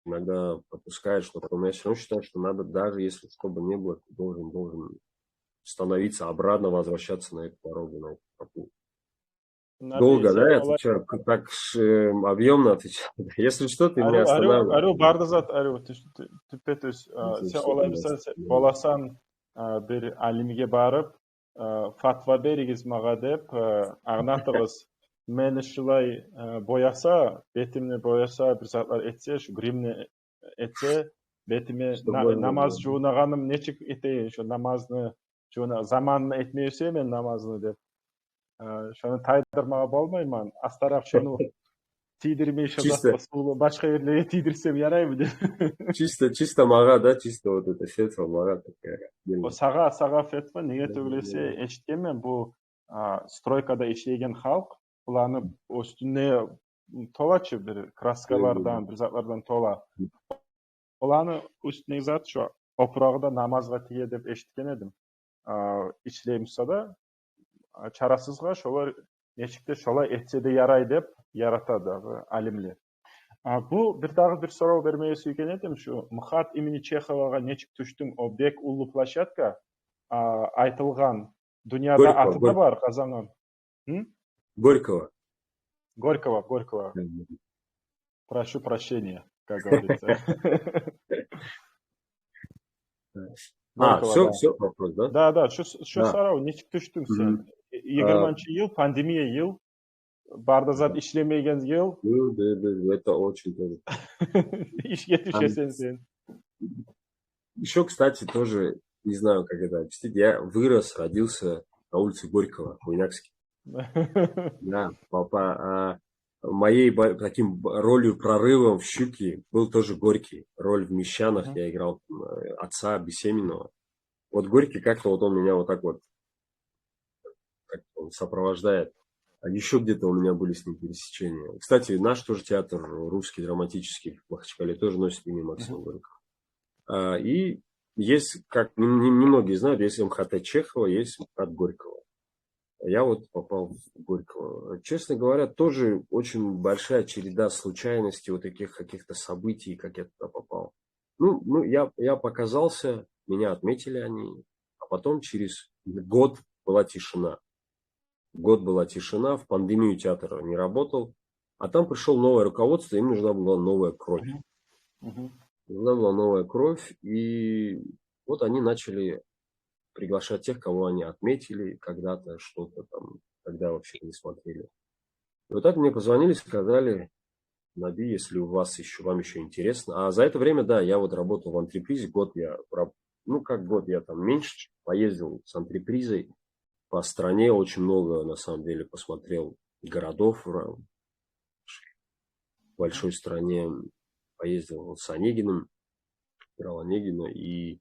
иногда пропускаешь, но потом я все равно считаю, что надо, даже если что бы ни было, ты должен становиться обратно, возвращаться на эту дорогу, на эту тропу. Долго, да, я отвечаю, так объемно отвечаю. Если что, ты меня останавливаешь. Ару, бардазат, ару, тüpetüs, sen olaysa bolasan bir alimге барып, fatva беригиз мага деп, агнатыгыз мени ушулай бояса, бетимни бояса, бир сааттар этсе, ушу гримни этсе, бетиме намаз жуунаганым нечик этейин, ошо намазны заманына этмейсе мен намазны деп. Şunu taydırmağa bolmayman. Astarak şunu тидирмей Чисто, шатаспа сулы башка жерлерге тидирсем ярайбы деп. чисто мага, да, чисто вот это фетва мага такая. Сага фетва неге төгүлесе эчиткенмен бул стройкада иштеген халк буларны үстүнө толачу бир краскалардан, бир затлардан тола. Буларны үстүнө зат ошо опурагыда намазга тие деп эчиткен эдим. Ичлеймизсе да чарасызга ошолор нечикте шолай этсе да ярай деп яратат алимлер. Бул дагы бир суроо бермeye сүйкен эдим. Ушу МХАТ имени Чеховага нечик түштүң? О бек улуу площадка айтылган. Дүйнөдө аты да бар Казаннын. Горького. Горького. Прошу прощения, как говорится. Все вопрос, да? Да, şu sarau нечик түштүң сен? 20-жыл пандемия жыл. Барда зат иштемеген жыл. Это очень тоже. Ишке түшесен сен. Еще, кстати, тоже, не знаю, как это объяснить, я вырос, родился на улице Горького, в Буйнакске. Да, папа. Моей таким ролью прорывом в «Щуке» был тоже Горький. Роль в «Мещанах» я играл отца Бесеменова. Вот Горький как-то вот он меня вот так вот сопровождает. А еще где-то у меня были с ним пересечения. Кстати, наш тоже театр русский драматический в Махачкале тоже носит имя Максима Горького. И есть, как немногие знают, есть МХАТ Чехова, есть МХАТ Горького. Я вот попал в Горького. Честно говоря, тоже очень большая череда случайностей, вот таких каких-то событий, как я туда попал. Ну, я показался, меня отметили они, а потом через год была тишина. В пандемию театр не работал, а там пришел новое руководство, им нужна была новая кровь. Нужна была новая кровь, и вот они начали приглашать тех, кого они отметили когда-то, что-то там, когда вообще не смотрели. И вот так мне позвонили, сказали: Наби, если вам еще интересно. А за это время, да, я вот работал в антрепризе, я там меньше поездил с антрепризой по стране, очень много, на самом деле, посмотрел городов в большой стране, поездил с Онегиным, играл Онегина, и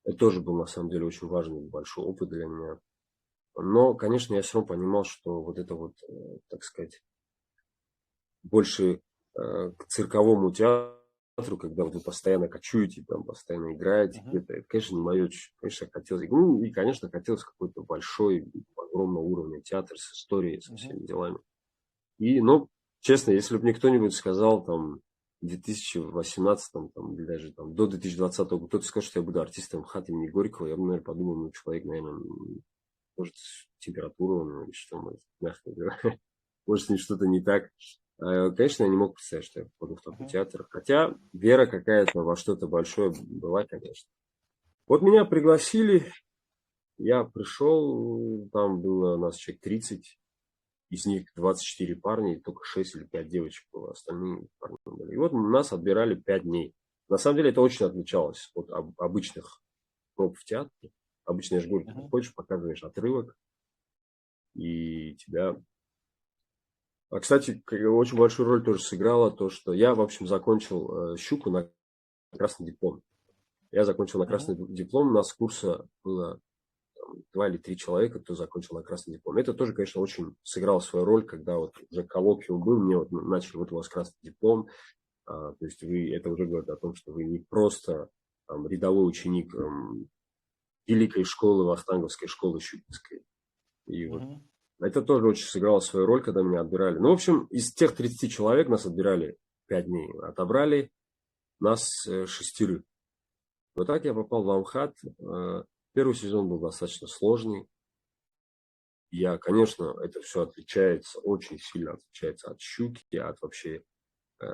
это тоже был, на самом деле, очень важный, большой опыт для меня. Но, конечно, я все равно понимал, что вот это вот, так сказать, больше к цирковому театру, когда вы постоянно кочуете, там, постоянно играете где-то, это, конечно, не мое. Конечно, хотелось. Ну, и, конечно, хотелось какой-то большой, огромного уровня театр с историей, со всеми делами. И, ну, честно, если бы мне кто-нибудь сказал, там, в 2018, там, или даже там, до 2020 года, кто-то скажет, что я буду артистом МХАТ имени Горького, я бы, наверное, подумал, ну, человек, наверное, может, температура у него, или что, может, мягко говоря, может, с ним что-то не так. Конечно, я не мог представить, что я попаду в такой театр. Хотя вера какая-то во что-то большое была, конечно. Вот меня пригласили, я пришел, там было у нас человек 30, из них 24 парня, и только 6 или 5 девочек было, остальные парни были. И вот нас отбирали 5 дней. На самом деле это очень отличалось от обычных проб в театре. Обычно, я же говорю, ты приходишь, показываешь отрывок, и тебя... А, кстати, очень большую роль тоже сыграло то, что я, в общем, закончил «Щуку» на красный диплом. Я закончил на красный диплом, у нас с курса было 2 или 3 человека, кто закончил на красный диплом. Это тоже, конечно, очень сыграло свою роль, когда вот уже коллоквиум был, мне вот начали, вот у вас красный диплом, то есть это уже говорит о том, что вы не просто там, рядовой ученик великой школы, Вахтанговской школы Щукинской. И вот это тоже очень сыграло свою роль, когда меня отбирали. Ну, в общем, из тех 30 человек нас отбирали 5 дней. Отобрали нас 6. Вот так я попал в МХАТ. Первый сезон был достаточно сложный. Конечно, это все отличается, очень сильно отличается от «Щуки», от вообще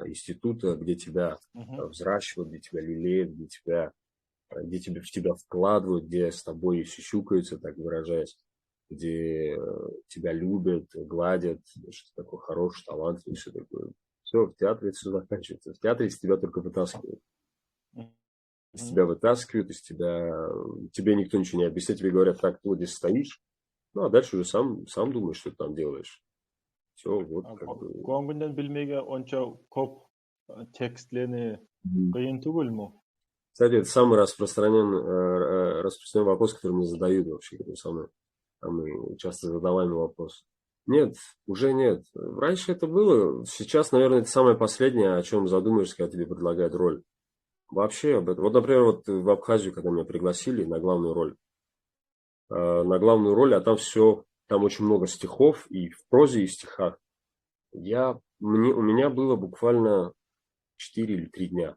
института, где тебя взращивают, где тебя лелеют, где в тебя вкладывают, где с тобой сюсюкаются, так выражаясь, где тебя любят, гладят, что ты такой хороший, талантливый, все такое. Все, в театре все заканчивается. В театре из тебя только вытаскивают. Из тебя вытаскивают, тебе никто ничего не объясняет, тебе говорят: так, ты вот здесь стоишь, ну, а дальше уже сам думаешь, что ты там делаешь. Все, вот как бы. Көңілден білмеге онша көп текстлені қиын түгіл ме? Кстати, это самый распространенный вопрос, который мне задают вообще, самый часто задаваемый вопрос. Нет, уже нет. Раньше это было, сейчас, наверное, это самое последнее, о чем задумаешься, когда тебе предлагают роль. Вообще об этом. Вот, например, вот в Абхазию, когда меня пригласили на главную роль, а там все, там очень много стихов и в прозе, и в стихах. У меня было буквально 4 или 3 дня.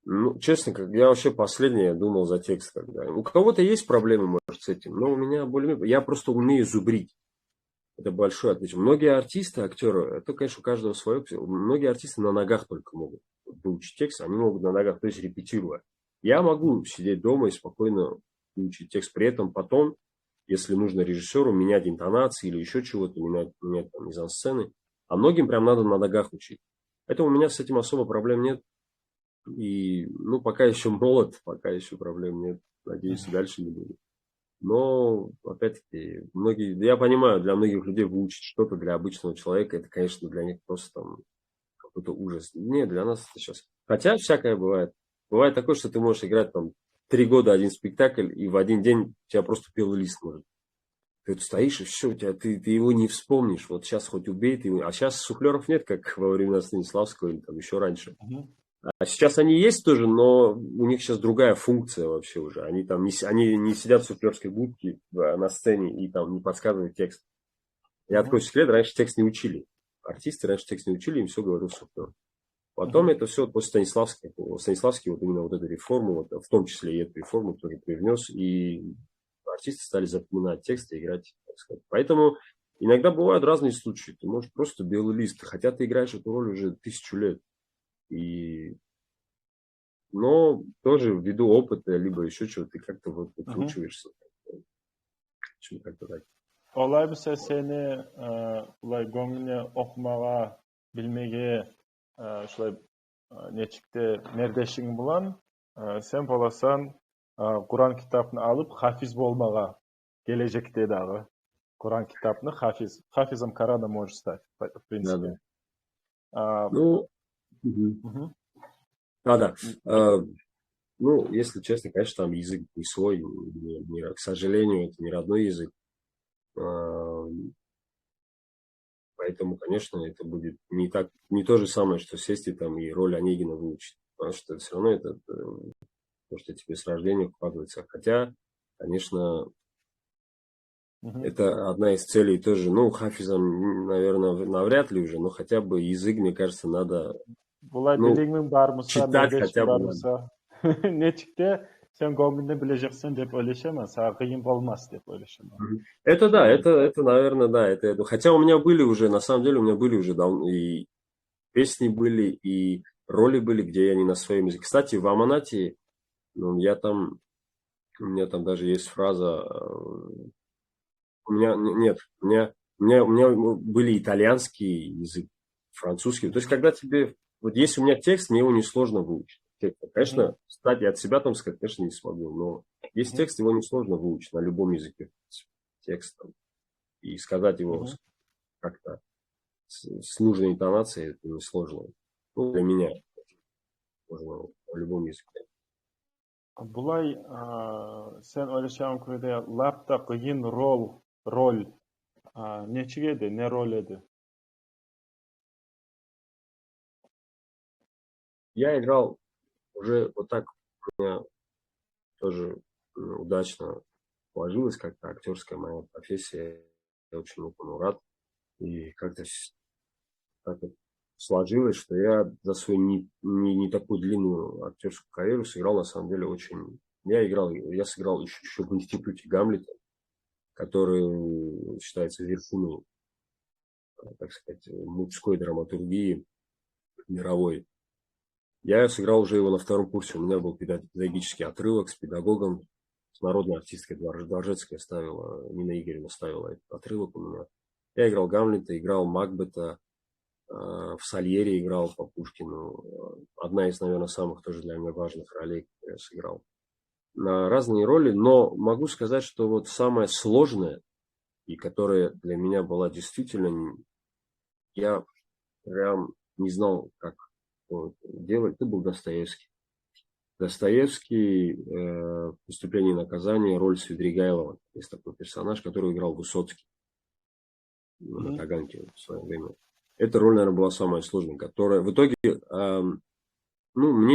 Ну, честно, я вообще последнее думал за текст. У кого-то есть проблемы, может, с этим, но у меня более-менее... Я просто умею зубрить. Это большое отличие. Многие артисты, актеры, это, конечно, у каждого свое. Многие артисты на ногах только могут выучить текст, они могут на ногах, то есть репетируя. Я могу сидеть дома и спокойно выучить текст. При этом потом, если нужно режиссеру менять интонации или еще чего-то, менять там, мизансцены, а многим прям надо на ногах учить. Поэтому у меня с этим особо проблем нет. И, пока еще молод, пока еще проблем нет. Надеюсь, и дальше не будет. Но, опять-таки, я понимаю, для многих людей выучить что-то для обычного человека, это, конечно, для них просто там какой-то ужас. Не, для нас это сейчас. Хотя всякое бывает. Бывает такое, что ты можешь играть там 3 года один спектакль, и в один день у тебя просто белый лист может. Ты тут стоишь, и все, ты его не вспомнишь. Вот сейчас хоть убей ты его. А сейчас суфлеров нет, как во времена Станиславского или там еще раньше. А сейчас они есть тоже, но у них сейчас другая функция вообще уже. Они там они не сидят в суфлерской будке на сцене и там не подсказывают текст. Я открою секрет, раньше текст не учили. Артисты раньше текст не учили, им все говорил суфлер. Потом это все после Станиславский вот именно вот эту реформу, вот, в том числе и эту реформу тоже привнес, и артисты стали запоминать тексты и играть, так сказать. Поэтому иногда бывают разные случаи. Ты можешь просто белый лист, хотя ты играешь эту роль уже 1000 лет. Но тоже ввиду опыта, либо еще чего-то, ты как-то вот выкручиваешься. Как-то так. Олай білсе сені бұлай көңіліне оқымаға, білмеге, шылай нечікте мердешің болан, сен боласан Құран кітапны алып, хафиз болмаға кележекте дағы. Құран кітапны хафизом Корана можешь стать, в принципе. Да. Если честно, конечно, там язык не свой, к сожалению, это не родной язык. Поэтому, конечно, это будет не то же самое, что сесть и там и роль Онегина выучить. Потому что все равно это то, что тебе с рождения вкладывается. Хотя, конечно, это одна из целей тоже. Хафизом, наверное, навряд ли уже, но хотя бы язык, мне кажется, надо... читать хотя бы надо. Нечікте сен көңіліне біле жексен деп ойлашама, саған қиын болмас деп ойлашама. Это да, это, наверное, да. Хотя у меня были уже, на самом деле, давно и песни были, и роли были, где я не на своем языке. Кстати, в Аманате, у меня там даже есть фраза, у меня были итальянский язык, французский. То есть, когда тебе, вот если у меня текст, мне его несложно выучить. Конечно, кстати, от себя там сказать, конечно, не смогу, но есть текст, его несложно выучить на любом языке. Текст там, и сказать его как-то с нужной интонацией, это несложно. Для меня можно на любом языке. Бұлай, сен ойлашам көйде лапта қиын роль нечік еді, не роль еді? Я играл уже вот так, у меня тоже удачно сложилась как-то актерская моя профессия. Я очень этому рад. И как-то сложилось, что я за свою не такую длинную актерскую карьеру сыграл на самом деле очень... Я сыграл еще в институте Гамлета, который считается вершиной, так сказать, мужской драматургии мировой. Я сыграл уже его на 2-м курсе. У меня был педагогический отрывок с педагогом, с народной артисткой Дворжецкая Нина Игоревна ставила этот отрывок у меня. Я играл Гамлета, играл Макбета, в Сальере играл по Пушкину. Одна из, наверное, самых тоже для меня важных ролей, которые я сыграл. На разные роли, но могу сказать, что вот самое сложное и которая для меня была действительно, я прям не знал, как делать, это был Достоевский. Достоевский, «Преступление и наказание», роль Свидригайлова. Есть такой персонаж, который играл Высоцкий на Таганке в свое время. Эта роль, наверное, была самая сложная, которая в итоге, я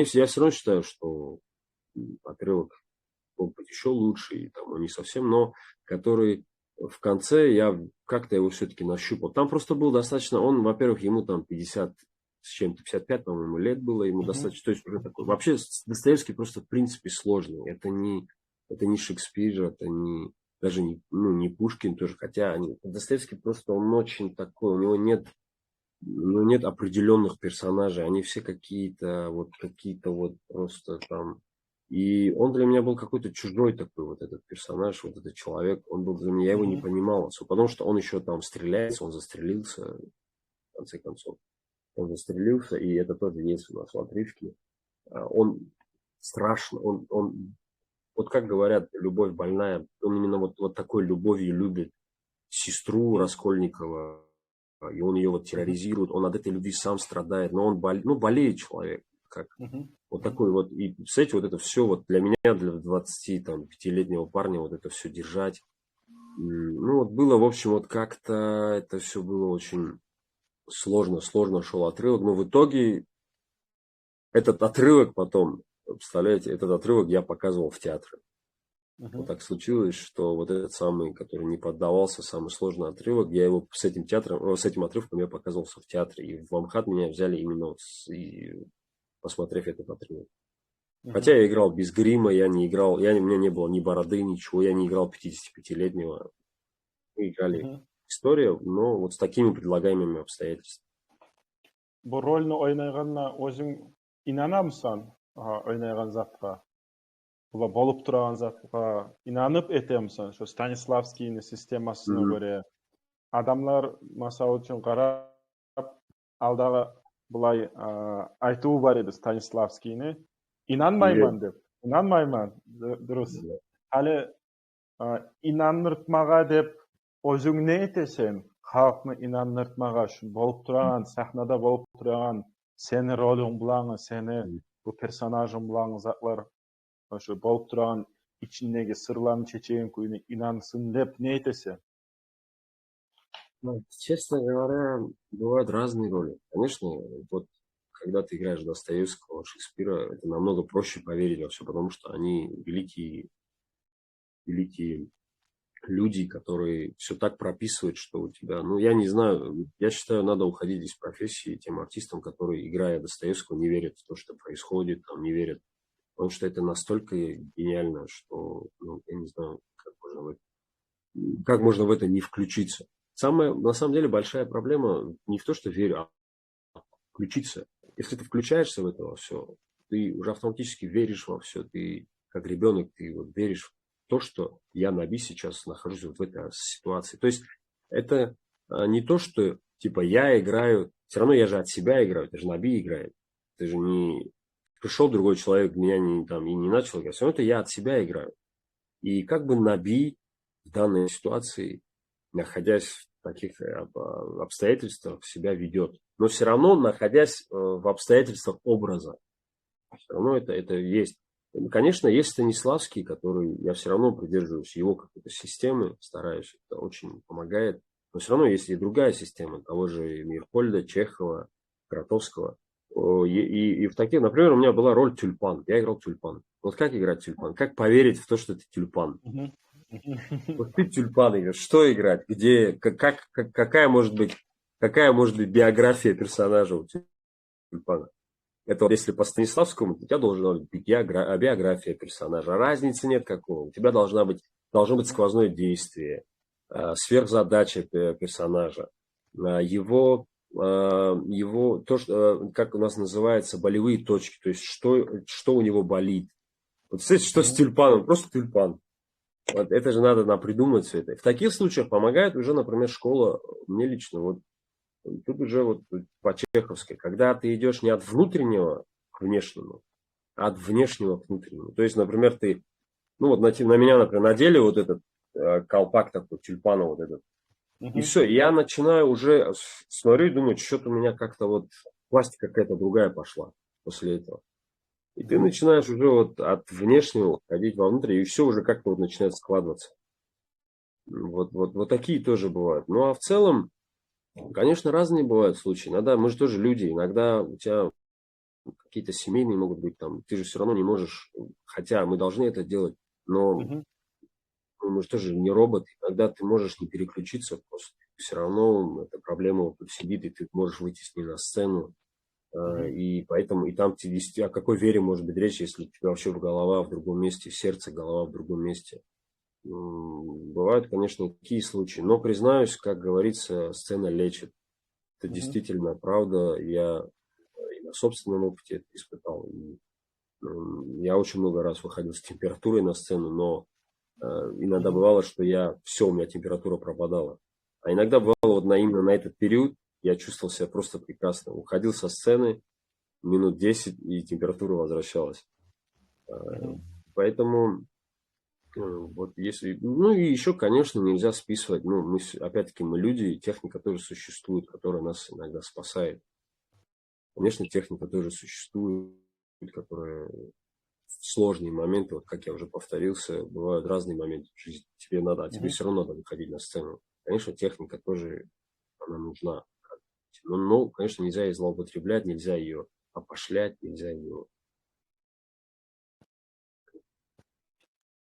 все равно считаю, что отрывок был быть еще лучше, и там он не совсем, но который в конце я как-то его все-таки нащупал. Там просто был достаточно, он, во-первых, ему там 50 с чем-то, 55, по-моему, лет было, ему достаточно, то есть уже такой. Вообще Достоевский просто в принципе сложный. Это не Шекспир, это даже не Пушкин тоже, хотя Достоевский просто, он очень такой, у него нет определенных персонажей, они все какие-то вот просто там. И он для меня был какой-то чужой такой вот этот персонаж, вот этот человек, он был для меня, я его не понимал, потому что он еще там стреляется, он застрелился, в конце концов. Он застрелился, и это тоже есть у нас в отрывке. Он страшно, он вот как говорят, любовь больная, он именно вот такой любовью любит сестру Раскольникова, и он ее вот терроризирует, он от этой любви сам страдает, но он болеет человек, как вот такой вот, и представляете, вот это все вот для меня, для 25-летнего парня, вот это все держать, ну вот было, в общем, вот как-то это все было очень сложно шел отрывок, но в итоге этот отрывок потом, представляете, этот отрывок я показывал в театре. Вот так случилось, что вот этот самый, который не поддавался, самый сложный отрывок, я его с этим отрывком я показывался в театре. И в Амхат меня взяли именно посмотрев этот отрывок. Хотя я играл без грима, я не играл, у меня не было ни бороды, ничего, я не играл 55-летнего. Мы играли историю, но вот с такими предлагаемыми обстоятельствами. Bu rolni o'ynaganna o'zing inanamsan o'ynagan zatga? Va bo'lib turgan zatga inanib etemsan? Shu Stanislavskiyni sistemasına göre adamlar masal üçün qarab aldağı bulay aytığı var edi Stanislavskiyni. İnanmayman dep. İnanmayman. Dürüst. Hali inanırtmaga dep özüň ne etesen? Halkny inanırtmaga şu bolup turgan, sahnada bolup turgan seni rolüň bulaňy, seni bu personajyň bulaňy zatlar şu bolup turgan içindeki sırlarny çeçeýän köýüne inansın dep ne etesen? Честно говоря, бывают разные роли. Конечно, вот когда ты играешь Достоевского, Шекспира, это намного проще поверить во все, потому что они великие люди, которые все так прописывают, что у тебя, я не знаю, я считаю, надо уходить из профессии тем артистам, которые, играя Достоевского, не верят в то, что происходит, там, не верят, потому что это настолько гениально, что, я не знаю, как можно в это не включиться. На самом деле, большая проблема не в том, что верю, а включиться. Если ты включаешься в это во все, ты уже автоматически веришь во все. Ты, как ребенок, ты вот веришь в то, что я, Наби, сейчас нахожусь вот в этой ситуации. То есть, это не то, что, типа, я играю, все равно я же от себя играю, это же Наби играет. Ты же не пришел другой человек, меня и не начал играть. Все равно это я от себя играю. И как бы Наби в данной ситуации, находясь в таких обстоятельствах, себя ведет. Но все равно, находясь в обстоятельствах образа, все равно это есть. Конечно, есть Станиславский, который, я все равно придерживаюсь его какой-то системы, стараюсь, это очень помогает. Но все равно есть и другая система, того же Мирхольда, Чехова, Кротовского. И в таких, например, у меня была роль тюльпан. Я играл тюльпан. Вот как играть тюльпан? Как поверить в то, что ты тюльпан? Вот ты тюльпан играешь, что играть? Где, какая может быть биография персонажа у тюльпана? Это вот если по Станиславскому, у тебя должна быть биография персонажа. Разницы нет какого. У тебя должно быть сквозное действие, сверхзадача персонажа, его то, что, как у нас называется, болевые точки, то есть что у него болит. Вот представляете, что с тюльпаном? Просто тюльпан. Вот это же надо придумать все это. В таких случаях помогает уже, например, школа, мне лично, вот тут уже вот по чеховской, когда ты идешь не от внутреннего к внешнему, а от внешнего к внутреннему. То есть, например, ты, на меня, например, надели вот этот колпак такой, тюльпана вот этот. И Мгм. все, я начинаю уже, смотрю и думаю, что-то у меня как-то вот пластика какая-то другая пошла после этого. И ты Мгм. начинаешь уже вот от внешнего ходить вовнутрь, и все уже как-то вот начинает складываться. Вот такие тоже бывают. Ну, а в целом, конечно, разные бывают случаи. Иногда, мы же тоже люди, иногда у тебя какие-то семейные могут быть там, ты же все равно не можешь, хотя мы должны это делать, но Мгм. мы же тоже не робот, иногда ты можешь не переключиться просто. Все равно эта проблема вот тут сидит, и ты можешь выйти с ней на сцену. Мгм. И поэтому, и там тебе вести, о какой вере может быть речь, если у тебя вообще голова в другом месте, сердце, голова в другом месте. Бывают, конечно, такие случаи, но признаюсь, как говорится, сцена лечит. Это Мгм. действительно правда. Я и на собственном опыте это испытал. И, я очень много раз выходил с температурой на сцену, но иногда Мгм. бывало, что у меня температура пропадала. А иногда бывало вот именно на этот период я чувствовал себя просто прекрасно. Уходил со сцены, минут 10 и температура возвращалась. Э, Мгм. Поэтому вот если... Ну и еще, конечно, нельзя списывать. Ну, опять-таки, мы люди, и техника тоже существует, которая нас иногда спасает. Конечно, техника тоже существует, которая в сложные моменты, вот как я уже повторился, бывают разные моменты в жизни. Тебе надо, а тебе Мгм. все равно надо выходить на сцену. Конечно, техника тоже, она нужна. Но, конечно, нельзя ее злоупотреблять, нельзя ее опошлять, нельзя ее...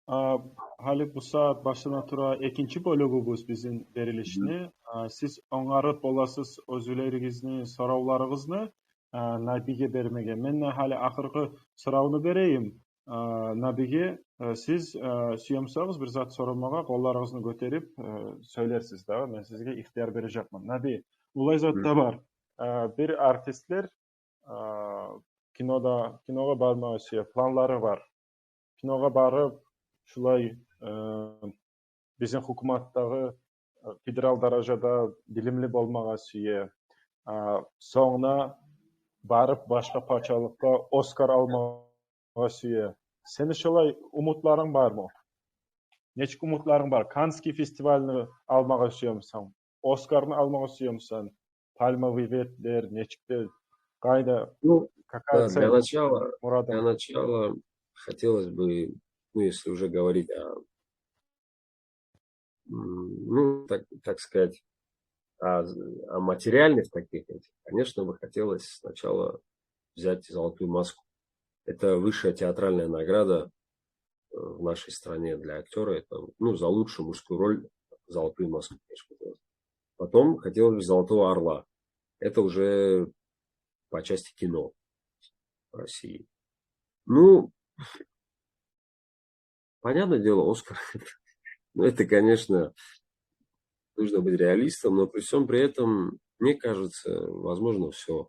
А, Hali bu saat başına tura ikinci bölügübüz bizim berilişini. Siz oňaryp bolasız özüleriňizni, sorawlaryňyzni Nabiге bermege. Men hali ahyrky sorawny bereyim. Nabige, siz süýemseňiz bir zat soramaga gollaryňyzy göterip söylersiz da. Men sizge ihtiýar berejekmin. Nabi, ulay zat da bar. Bir artistler kinoga barmagy planlary bar. Kinoga barıp şulay bizim hukumatdagy federal darajada bilimli bolmaga süýe. Soňra barıp başga paçalykka Oskar almaga süýe. Seni şolay umutlaryň barmy? Neçik umutlaryň bar? Kanski festivalini almaga süýemseň, Oskarny almaga süýemseň, Palma Vivetler, neçikde gaýda, Ну, какая да, цель, для muradың? начала хотелось бы, ну, если уже говорить ну, так сказать, о, о материальных таких этих, конечно, бы хотелось сначала взять золотую маску. Это высшая театральная награда в нашей стране для актера. Это, ну, за лучшую мужскую роль золотую маску, конечно, хотелось. Потом хотелось бы золотого орла. Это уже по части кино в России. Ну, понятное дело, Оскар. Ну, это, конечно, нужно быть реалистом, но при всем при этом, мне кажется, возможно все.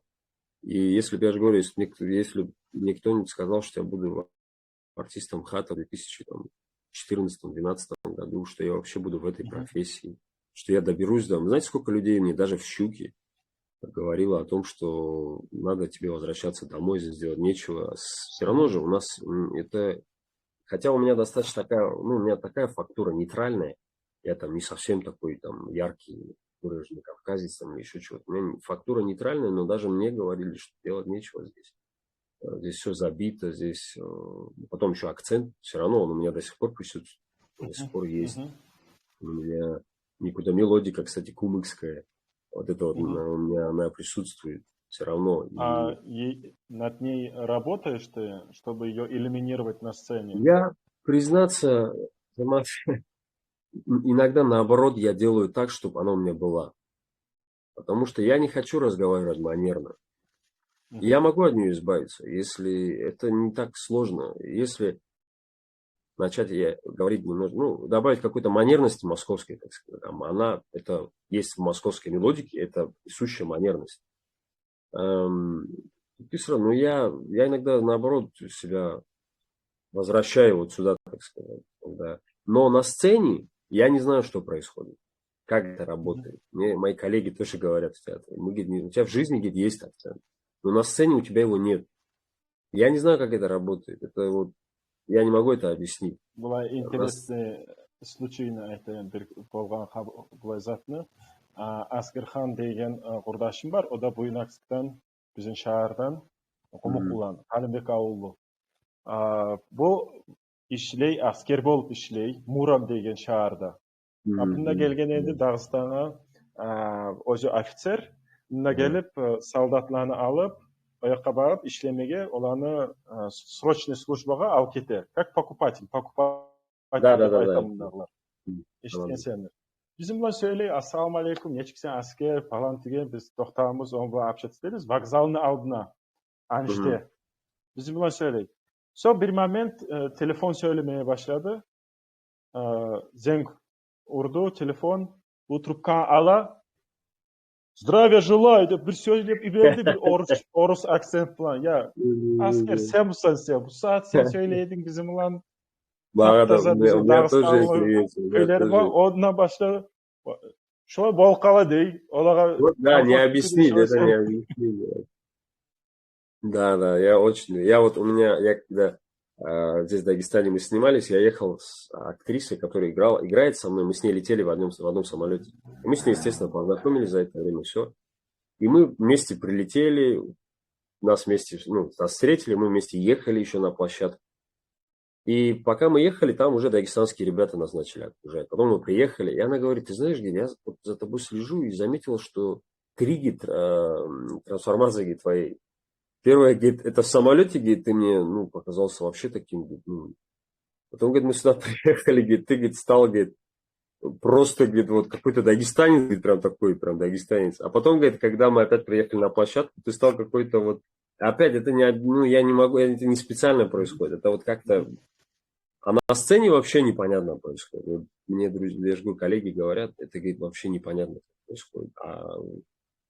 И если бы, я же говорю, если бы мне кто-нибудь сказал, что я буду артистом ХАТа в 2014-2012 году, что я вообще буду в этой Мгм. профессии, что я доберусь до... Знаете, сколько людей мне даже в «Щуке» говорило о том, что надо тебе возвращаться домой, здесь делать нечего. Все равно Мгм. же у нас это... Хотя у меня достаточно такая, ну, у меня такая фактура нейтральная, я там не совсем такой там яркий, выраженный кавказец там или еще чего-то. У меня фактура нейтральная, но даже мне говорили, что делать нечего здесь. Здесь все забито, здесь потом еще акцент, все равно он у меня до сих пор присутствует, до сих Мгм. пор есть. Мгм. У меня никуда мелодика, кстати, кумыкская, вот это вот Мгм. у меня она присутствует все равно. И Над ней работаешь ты, чтобы ее элиминировать на сцене? я, признаться, Замат, иногда наоборот я делаю так, чтобы она у меня была. Потому что я не хочу разговаривать манерно. И Мгм. я могу от нее избавиться, если это не так сложно. Если начать говорить немножко, ну, добавить какой-то манерности московской, так сказать. Там, это есть в московской мелодике, это присущая манерность. Эм, Ты все равно, я иногда, наоборот, себя возвращаю вот сюда, так сказать. Да. Но на сцене я не знаю, что происходит, как это Мгм. работает. Мне мои коллеги тоже говорят в театре. Мы, говорит, у тебя в жизни, говорит, есть акцент, но на сцене у тебя его нет. Я не знаю, как это работает. Это вот, я не могу это объяснить. Была У нас интересная случайно айтайын бір болған былай затны. Аскерхан деген құрдашым бар, о да Буйнаксктан, біздің шаардан, Құмықулан, Қалымбек ауылы. Бұл ішлей, аскер болып ішлей, Мурам деген шаарда. Бұнда келген енді Дағыстанға өзі офицер, бұнда келіп солдатланы алып, ояққа барып ішлемеге, оланы срочный службаға алып кетер. Как покупатель. Да. Eşitken sendir. Bizim buna söyle, assalamu alaikum, nechiksen asker falan деген, biz toxtağımız onunla общаться ederiz. Vokzalın aldına, anişte. Bizim buna söyle. Sonra bir moment telefon söylemeye başladı. Zeng urdu, telefon, bu trubka ala. Здравия желаю, деп bir söyleyip iberdi, bir Orus akcent falan. Ya asker sen misin sen? Bu saat sen söyleydin bizim ulan. У меня тоже есть клиенты. Ondan başladı. Şöyle bol kala değil. Вот, да, не объяснили, это не объяснили. Да, я очень... Я когда здесь в Дагестане мы снимались, я ехал с актрисой, которая играет со мной, мы с ней летели в одном самолете. И мы с ней, естественно, познакомились за это время, все. И мы вместе прилетели, нас встретили, мы вместе ехали еще на площадку. И пока мы ехали, там уже дагестанские ребята назначили окружать. Потом мы приехали, и она говорит, ты знаешь, я вот за тобой слежу и заметила, что 3 трансформации твоей. Первое, говорит, это в самолете, говорит, ты мне, показался вообще таким, говорит, Потом, говорит, мы сюда приехали, говорит, ты, говорит, стал, говорит, просто, говорит, вот какой-то дагестанец, говорит, прям такой, прям дагестанец. А потом, говорит, когда мы опять приехали на площадку, ты стал какой-то вот... Опять, это я не могу, это не специально происходит, это вот как-то... А на сцене вообще непонятно происходит. Вот мне, друзья, я же говорю, коллеги говорят, это, говорит, вообще непонятно происходит. А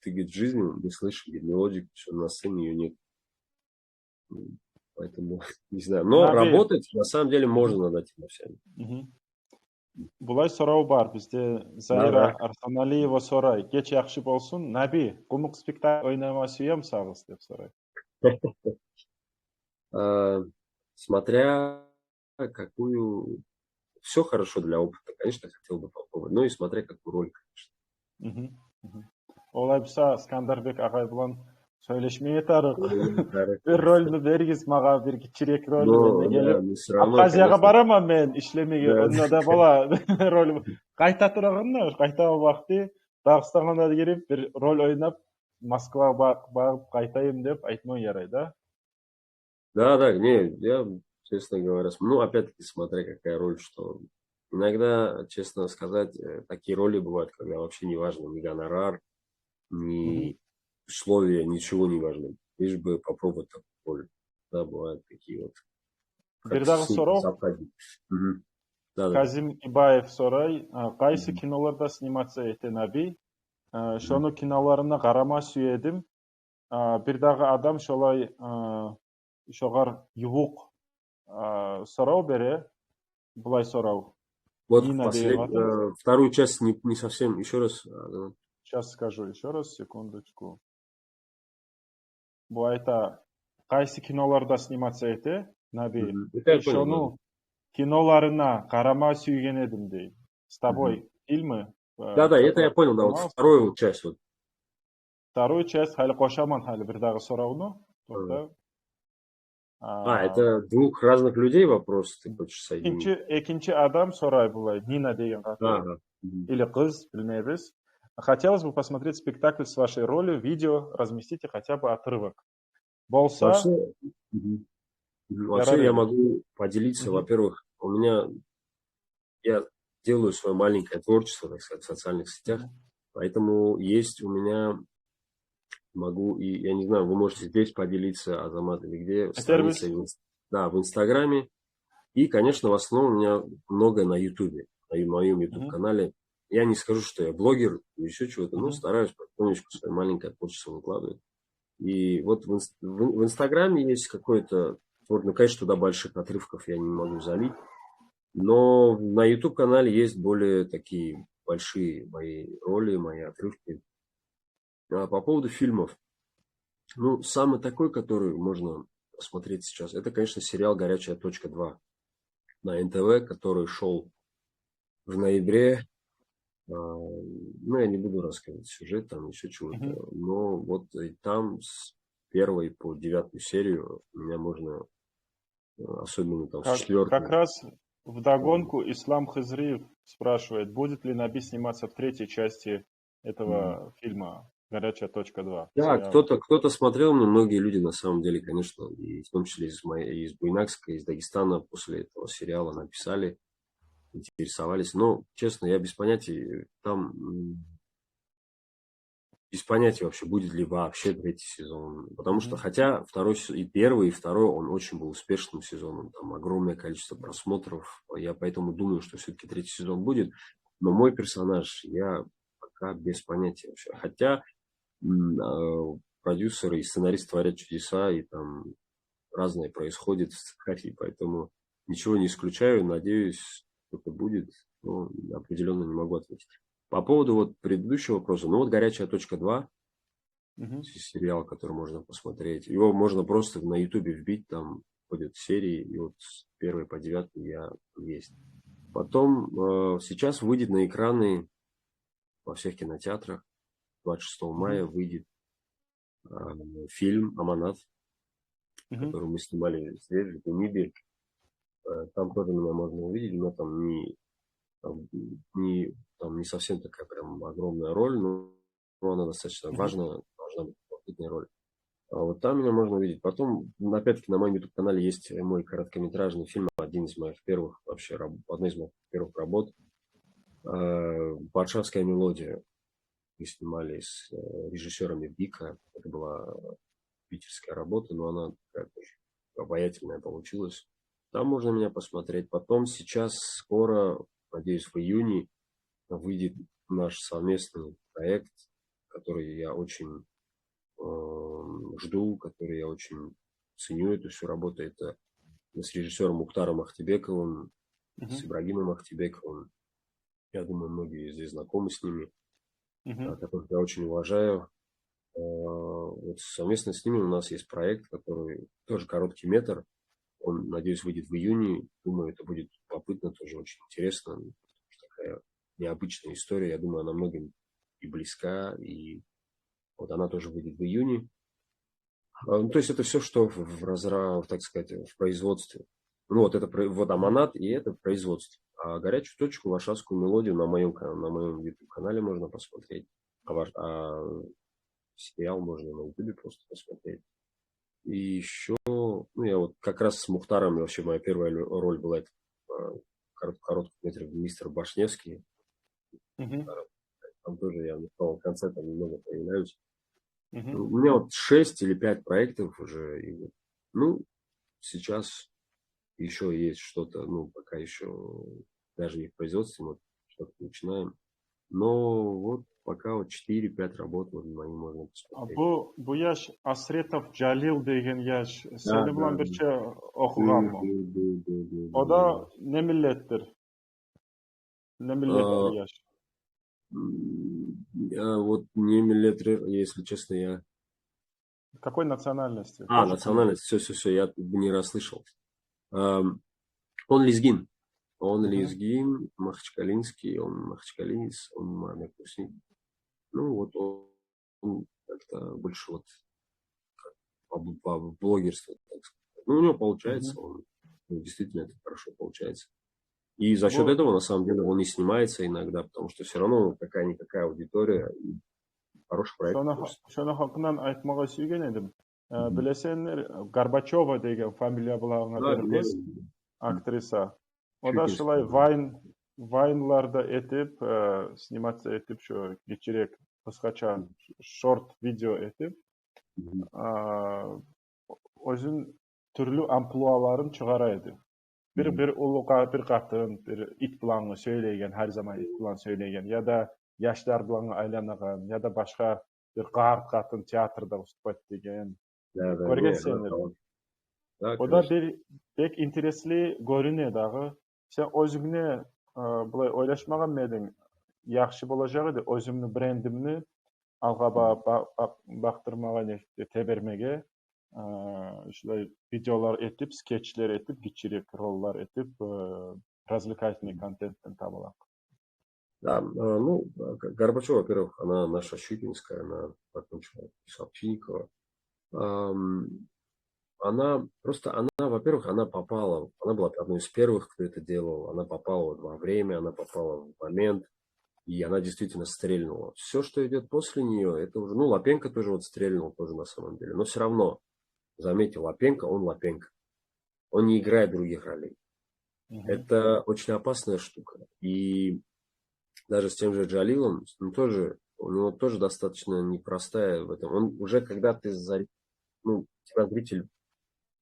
ты, говорит, в жизни не слышишь, говорит, мелодику, все, на сцене ее нет. Поэтому, не знаю. Но работать, на самом деле, можно над этим всем. Бұлай сұрау бар бізде. Заира Арсаналиева сұрай. Кеш яқшы болсын. Наби, құмық спектакль ойнама сүйем сағыз деп сұрай. Смотря какую... Все хорошо для опыта, конечно, хотел бы попробовать. Ну и смотря какую роль, конечно. Олай болса, Скандарбек ағай бұлан сөйлешмей тарық. Bir рөлді бергіз маға, бір кичірек рөлді келіп. Абхазияға барамын мен ішлемеге. Онда да бала рөл. Қайта тұрағында, қайта уақытты Дағыстанға да келіп, бір рөл ойнап, Москваға барып қайтайым деп айтмай ярай, да? Да, не, я, честно говоря, опять-таки, смотря какая роль, что иногда, честно сказать, такие роли бывают, когда вообще не важно ни гонорар, ни условия, ничего не важно. Лишь бы попробовать такую роль. Да, бывают такие вот. Бердағы сұрау. Казим Ибаев сұрай. Қайсы киноларда сниматься етен әби? Шоны киноларына қарама сүйедім. Бердағы адам шолай шоғар ювуқ сұрау бере. Бұлай сұрау. Вот вторую часть не совсем. Еще раз. Сейчас скажу еще раз, секундочку. Bu ayta qaysi kinolarda sниматься ете, Наби? Şonu киноларына қарама сүйген едім дейді. С тобой фильмы. Да, это я понял, да, вот вторую часть. Вот. Вторую часть, халі қошаман, халі бірдағы сұрауны. Это двух разных людей вопрос, ты хочешь соединить? Екінші адам сұрай бұлай, Нина деген қаты. Или қыз, білмейбіз. Хотелось бы посмотреть спектакль с вашей ролью, видео, разместите хотя бы отрывок. Болса... Вообще я могу поделиться, во-первых, я делаю свое маленькое творчество, так сказать, в социальных сетях, поэтому есть у меня, я не знаю, вы можете здесь поделиться, Азамат, или где, в Инстаграме, и, конечно, в основном у меня много на Ютубе, на моем Ютуб-канале. Я не скажу, что я блогер или еще чего-то, но стараюсь потихонечку свое маленькое творчество выкладывать. И вот в Инстаграме есть какое-то, конечно, туда больших отрывков я не могу залить, но на YouTube-канале есть более такие большие мои роли, мои отрывки. А по поводу фильмов, самый такой, который можно посмотреть сейчас, это, конечно, сериал «Горячая точка 2» на НТВ, который шел в ноябре. Ну, я не буду рассказывать сюжет, там еще чего-то. Но вот и там с 1 по 9 серию меня можно, особенно там с Как 4. раз вдогонку Ислам Хызриев спрашивает, будет ли Наби сниматься в третьей части этого фильма «Горячая точка 2» Да, сериала. кто-то смотрел, но многие люди на самом деле, конечно, и в том числе из Буйнакска, из Дагестана после этого сериала написали, интересовались. Но, честно, я без понятия, там без понятия вообще, будет ли вообще третий сезон. Потому что, хотя и первый, и второй, он очень был успешным сезоном. Там огромное количество просмотров. Я поэтому думаю, что все-таки третий сезон будет. Но мой персонаж, я пока без понятия вообще. Хотя продюсеры и сценаристы творят чудеса, и там разное происходит в сценарии, поэтому ничего не исключаю, надеюсь, что-то будет, но определенно не могу ответить. По поводу вот предыдущего вопроса, ну вот «Горячая точка 2», сериал, который можно посмотреть, его можно просто на ютубе вбить, там ходят серии, и вот с 1 по 9 я есть. Потом сейчас выйдет на экраны во всех кинотеатрах, 26 мая выйдет фильм «Аманат», который мы снимали здесь, в Тунибе. Там тоже меня можно увидеть, но там там не совсем такая прям огромная роль, но она достаточно важная, должна быть крупная роль. А вот там меня можно увидеть. Потом, опять-таки, на моем YouTube-канале есть мой короткометражный фильм, одна из моих первых работ. «Варшавская мелодия». Мы снимали с режиссерами Вика. Это была питерская работа, но она такая тоже обаятельная получилась. Там можно меня посмотреть. Потом сейчас скоро, надеюсь, в июне выйдет наш совместный проект, который я очень жду, который я очень ценю эту всю работу. Это с режиссером Мухтаром Ахтибековым, с Ибрагимом Ахтибековым. Я думаю, многие здесь знакомы с ними, которых я очень уважаю. Вот совместно с ними у нас есть проект, который тоже короткий метр. Он, надеюсь, выйдет в июне. Думаю, это будет любопытно, тоже очень интересно. Такая необычная история. Я думаю, она многим и близка. И вот она тоже выйдет в июне. Ну, то есть это все, что так сказать, в производстве. Ну, вот это вот «Аманат», и это в производстве. А «Горячую точку», «Варшавскую мелодию» на моем YouTube-канале можно посмотреть. Сериал можно на YouTube просто посмотреть. И еще, ну, я вот как раз с Мухтаром, вообще моя первая роль была это короткий метр «Мистер Башневский». Там тоже я в самом конце там немного появляюсь. У меня вот 6 или 5 проектов уже. И, ну, сейчас еще есть что-то, ну, пока еще даже не в производстве, мы что-то начинаем. Но вот пока вот 4-5 работ вот мои можно посмотреть. Bu yaş Asretov Jalil деген yaş. Да, Seni да, bilan да. birçe okuganmı? O Да, да, da ne millettir? Ne millettir да. yaş? Я вот не миллиметр, если честно, я... Какой национальности? Тоже тюрк? Национальность, все, я не расслышал. Он лезгин. Он лезгин, махачкалинский, он махачкалинец, он мой курсник. Ну, вот он как-то больше вот по блогерству, так сказать. Ну, у него получается, действительно это хорошо получается. И за счет Bu этого, на самом деле, он и снимается иногда, потому что все равно какая-никакая аудитория, и хороший проект. şonu hakkından aytmağa suygen edim. Bilesenler Горбачева деген familiya bulağına Да, bir kız, да, aktrisa. O da şulay швейцарский. Vine'larda etip, snimatsa etip, şu geçirek kıskaça short video etip, özün türlü ampluaların çıgaraydı. Bir uluğa, bir qatın, bir it bulanı söyleygen, her zaman it bulan söyleygen, ya da yaşlar bulanı aylanagan, ya da başka bir qart qatın teatrda ustupayt degen. Да, да, Görgen не, да, senler. да, O da конечно. bir bek interesli görünüyor dağı. Sen özüňne bulay oylaşmagan medin yaxşı bolajak edi, özümni brendimni alga baktırmaga tebermege şulay videolar etip, skeçler etip, geçirek rollar etip, развлекательный контенттен табылак. Да, ну, Горбачева, во-первых, она наша щукинская, она закончила Овчинникова. Она просто, она, во-первых, она попала, она была одной из первых, кто это делал, она попала во время, она попала в момент, и она действительно стрельнула. Все, что идет после нее, это уже, ну, Лапенко тоже вот стрельнул тоже на самом деле, но все равно, заметьте, Лапенко, он Лапенко, он не играет других ролей. Мгм. Это очень опасная штука, и даже с тем же Джалилом, он тоже, у него тоже достаточно непростая в этом. Он уже, когда ты, ну, тебя зритель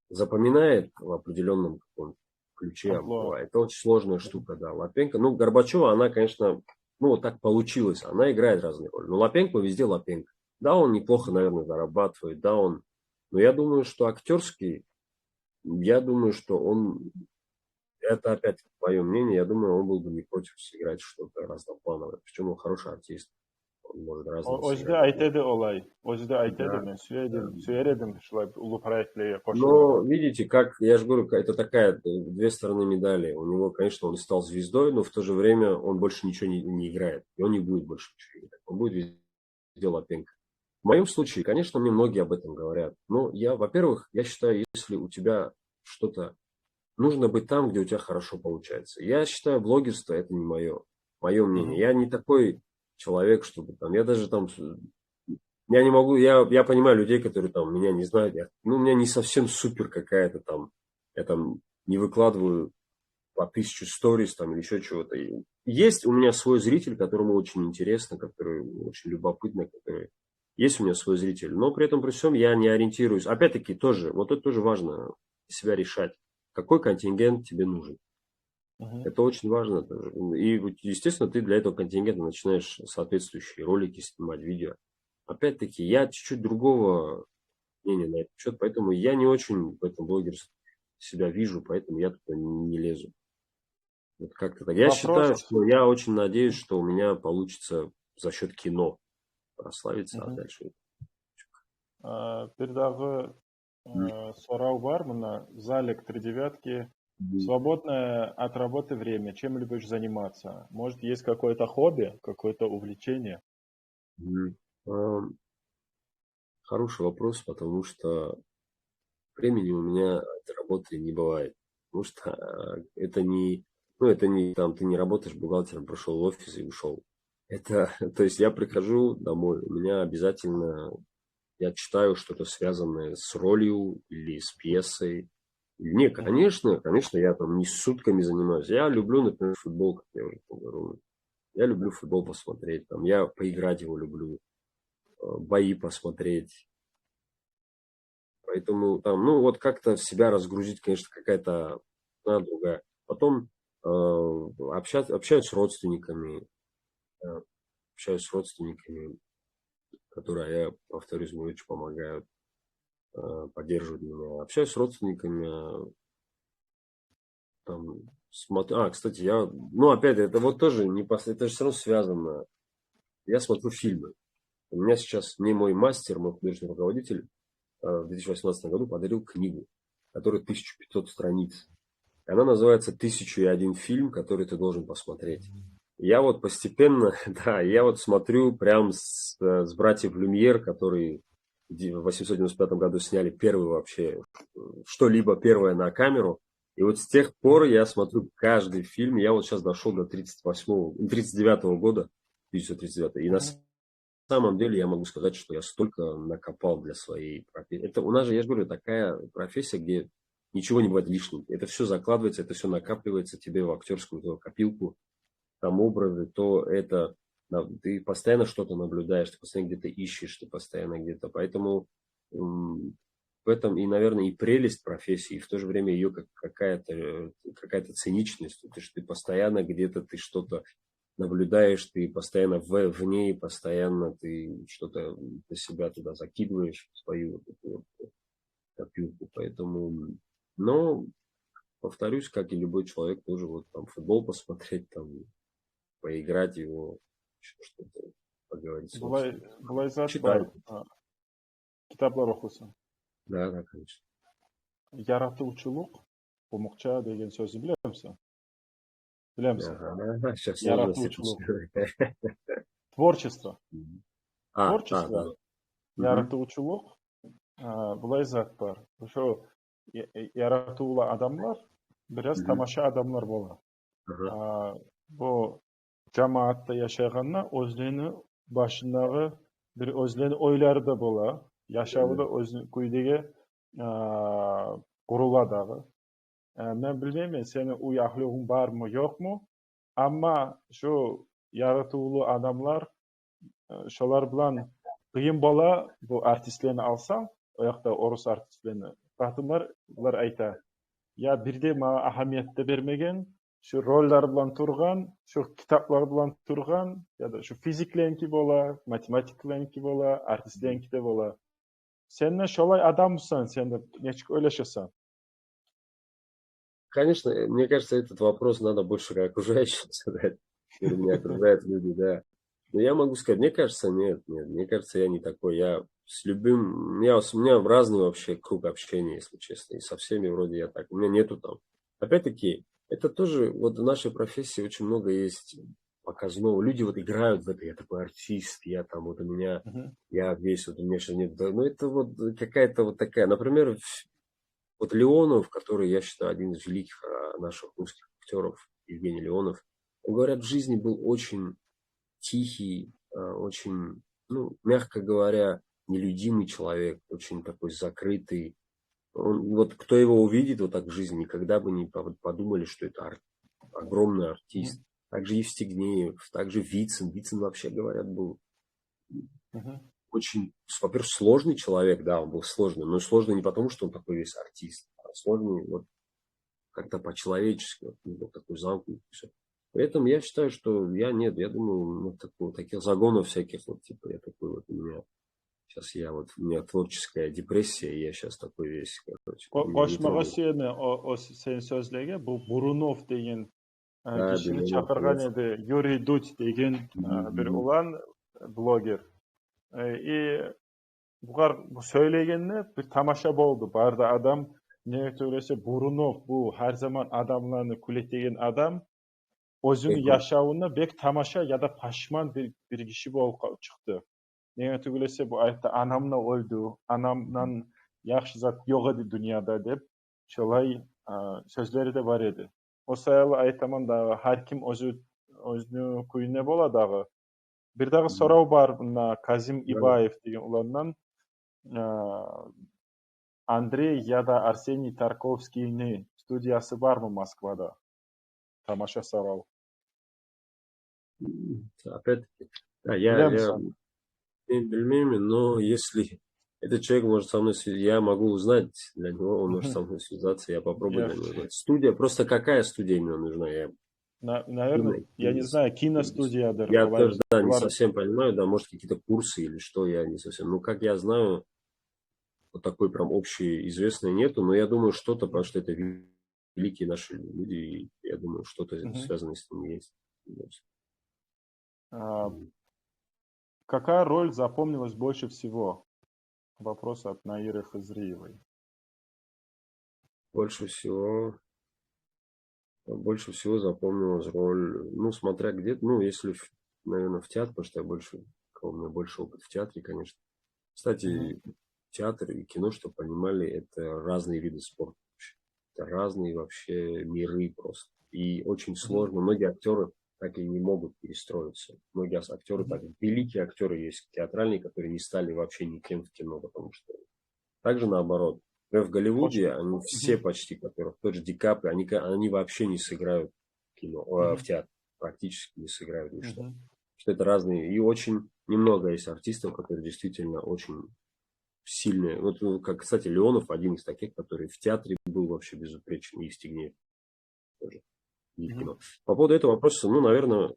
запоминает в определенном каком ключе Амплуа. амплуа. Это очень сложная штука, да. Лапенко, ну, Горбачева, она, конечно, ну, вот так получилось. Она играет разные роли. Но Лапенко везде Лапенко. Да, он неплохо, наверное, зарабатывает, да, он... Но я думаю, что актерский, я думаю, что он... Это опять мое мнение. Я думаю, он был бы не против сыграть что-то разноплановое. Причем он хороший артист. Он может разного Özü de сыграть. aytеді олай. Özü de aytеді. Да, Мен да. сүйер едім шулай улы проектілерге Но қосылуға. видите, как я же говорю, это такая две стороны медали. У него, конечно, он стал звездой, но в то же время он больше ничего не играет. И он не будет больше ничего играть. Он будет везде Лапенко. В моем случае, конечно, мне многие об этом говорят. Но я, во-первых, я считаю, если у тебя что-то... Нужно быть там, где у тебя хорошо получается. Я считаю, блогерство это не мое мнение. Мгм. Я не такой человек, чтобы там... Я даже там я не могу, я понимаю людей, которые там меня не знают. Ну, у меня не совсем супер какая-то там. Я там не выкладываю по 1000 сториз там или еще чего-то. И есть у меня свой зритель, которому очень интересно, который очень любопытно, который... Есть у меня свой зритель. Но при этом при всем я не ориентируюсь. Опять-таки тоже, вот это тоже важно себя решать. Какой контингент тебе нужен. Мгм. Это очень важно тоже. И, естественно, ты для этого контингента начинаешь соответствующие ролики снимать, видео. Опять-таки, я чуть-чуть другого мнения на этот счет, поэтому я не очень в этом блогерстве себя вижу, поэтому я туда не лезу. Вот как-то так. Я Вопрос. считаю, что я очень надеюсь, что у меня получится за счет кино прославиться, а Мгм. дальше... Bir дағы сұрау бар мына. Залик тридевятки. Свободное от работы время. Чем любишь заниматься? Может, есть какое-то хобби, какое-то увлечение? Мгм. Хороший вопрос, потому что времени у меня от работы не бывает. Потому что это не, ну, это не там, ты не работаешь бухгалтером, прошел в офис и ушел. Это, то есть я прихожу домой, у меня обязательно, я читаю что-то связанное с ролью или с пьесой. Не, Мгм. конечно, я там не сутками занимаюсь. Я люблю, например, футбол, как я уже говорил. Я люблю футбол посмотреть, там, я поиграть его люблю, бои посмотреть. Поэтому там, ну, вот как-то себя разгрузить, конечно, какая-то одна другая. Потом общаюсь с родственниками, э, которые, я повторюсь, мне очень помогают, поддерживают меня. Общаюсь с родственниками, там, смотрю. Кстати, ну, опять, это вот тоже не это же все равно связано. Я смотрю фильмы. У меня сейчас мне мой мастер, мой художественный руководитель в 2018 году подарил книгу, которая 1500 страниц. И она называется «1001 фильм, который ты должен посмотреть». Я вот постепенно, да, я вот смотрю прям с братьев Люмьер, которые в 895 году сняли первый вообще, что-либо первое на камеру. И вот с тех пор я смотрю каждый фильм. Я вот сейчас дошел до 39 года, 1939. И на Мгм. самом деле я могу сказать, что я столько накопал для своей профессии. Это у нас же, я же говорю, такая профессия, где ничего не бывает лишним. Это все закладывается, это все накапливается тебе в актерскую твою копилку, там образы, то это ты постоянно что-то наблюдаешь, ты постоянно где-то ищешь, ты постоянно где-то. Поэтому в этом и, наверное, и прелесть профессии, и в то же время ее какая-то циничность. Ты постоянно где-то ты что-то наблюдаешь, ты постоянно в ней, постоянно ты что-то для себя туда закидываешь, в свою вот эту вот копилку. Поэтому, но, повторюсь, как и любой человек, тоже вот там футбол посмотреть, там поиграть его, еще что-то, поговорить с Былай, родственниками. былай зат бар. Читать. Китаплар оқисың. Да, да, конечно. Яратушылық, ұмықша деген сөзді білемісің? Bilemsin. Ага, сейчас сложности Yaratuvchilik. пошли. Tvorчество. Да, да. Tvorчество, Мгм, yaratuvchilik, былай zat бар. Ошо yaratuvchi adamlar biraz мгм, тамаша adamlar bo'ladi. ага, Bu jamoatda yashaganlar o'zlarini boshidagi bir o'zlarini o'ylari da bo'la, yashavida o'zini quyidagi quriladi. Men bilmayman seni u yaxlig'ing bormi yo'qmi, ammo shu yaratuvchi odamlar shular bilan qiyin bola bu artistlarni olsam, u yoqda o'ris artistlarni, ular aytadi, ya birde manga ahamiyat da bermagan, shu rollar bilan turgan, shu kitoblar bilan turgan, ya da shu fiziklarniki bo'la, matematiklarniki bo'la, мгм. artistlarniki bo'la. Sen de şolay adamsan, sen de nechuk o'ylashasan? Конечно, мне кажется, этот вопрос надо больше окружающим задать. Или меня окружают люди, да. Но я могу сказать, мне кажется, нет. Мне кажется, я не такой. Я с любым... у меня разный вообще круг общения, если честно. И со всеми вроде я так. У меня нету там... Опять-таки, это тоже... Вот в нашей профессии очень много есть показного. Люди вот играют в это. Я такой артист, я там, вот у меня... Mhm, Я весь, вот у меня сейчас нет... Ну, это вот какая-то вот такая... Например, вот Леонов, который, я считаю, один из великих наших русских актеров, Евгений Леонов, он, говорят, в жизни был очень тихий, очень, ну, мягко говоря, нелюдимый человек, очень такой закрытый. Вот кто его увидит вот так в жизни, никогда бы не подумали, что это огромный mhm, артист. Также Евстигнеев, также Вицин. Вицин, вообще, говорят, был mhm, очень, во-первых, сложный человек, да, он был сложный, но сложный не потому, что он такой весь артист, а сложный вот как-то по-человечески, вот, ну, вот такой замкнутый. Всё. При этом я считаю, что я думаю, ну, таких загонов всяких, вот, типа, я такой вот, у меня творческая депрессия, и я сейчас такой весь, короче, меня не Qo'shmaga трогает. seni sen so'zlagan bu Burunov degan Да, kishini Беленов, chaqirgan yes. edi. Yuriy Dud degan Мгм, bir мгм. o'g'lan bloger. И bular bu söylaganda bir tomosha bo'ldi. Barda odam nega to'lasa Burunov bu har zaman odamlarni kulatigan odam o'zini Эх, yashovini bek tomosha ya da pashmon bir kishi bo'lib chiqdi. Nega tugulasa bu aytdi anamni o'ldi, anamdan yaxshi zot yo'q edi dunyoda deb sholay so'zlari da bor edi. O sayol aytaman da har kim o'zini kuyine bo'ladag'i. Bir dag'i мгм. so'rov bor bunda Kazim Да-да. Ibayev degan ulardan Andrey ya da Arseniy Tarkovskiyni studiyasi bormi Moskvada? Tomosha so'rov. Опять-таки, да, я Bilamsan. пельмени, но если этот человек может со мной связаться, я могу узнать для него, он может со мной связаться, я попробую для него узнать. Студия, просто какая студия именно нужна? Наверное, я не знаю, киностудияdır. Я тоже, да, не Ular совсем понимаю, да, может какие-то курсы или что, я не совсем. Ну, как я знаю, вот такой прям общей известной нету, но я думаю, что-то, потому что это великие наши люди, и я думаю, что-то Мгм. связанное с ним есть. А, какая роль запомнилась больше всего? Вопрос от Наиры Хазриевой. Больше всего Больше всего запомнилась роль, ну, смотря где, ну, если, наверное, в театр, потому что у меня больше опыт в театре, конечно. Мгм. Кстати, театр и кино, чтобы понимали, это разные виды спорта вообще. Это разные вообще миры просто. И очень Мгм. сложно. Многие актеры так и не могут перестроиться. Многие актеры так, Мгм. великие актеры есть театральные, которые не стали вообще никем в кино, потому что также наоборот. Например, в Хош. Голливуде они все Мгм. почти, которых тот же Ди Каприо, они вообще не сыграют в кино, в Мгм. театре. Практически не сыграют ничто. Мгм. Что это разные. И очень немного есть артистов, которые действительно очень сильные. Вот, ну, как, кстати, Леонов один из таких, который в театре был вообще безупречен. И Евстигнеев тоже. И в Мгм. кино. По поводу этого вопроса, ну, наверное,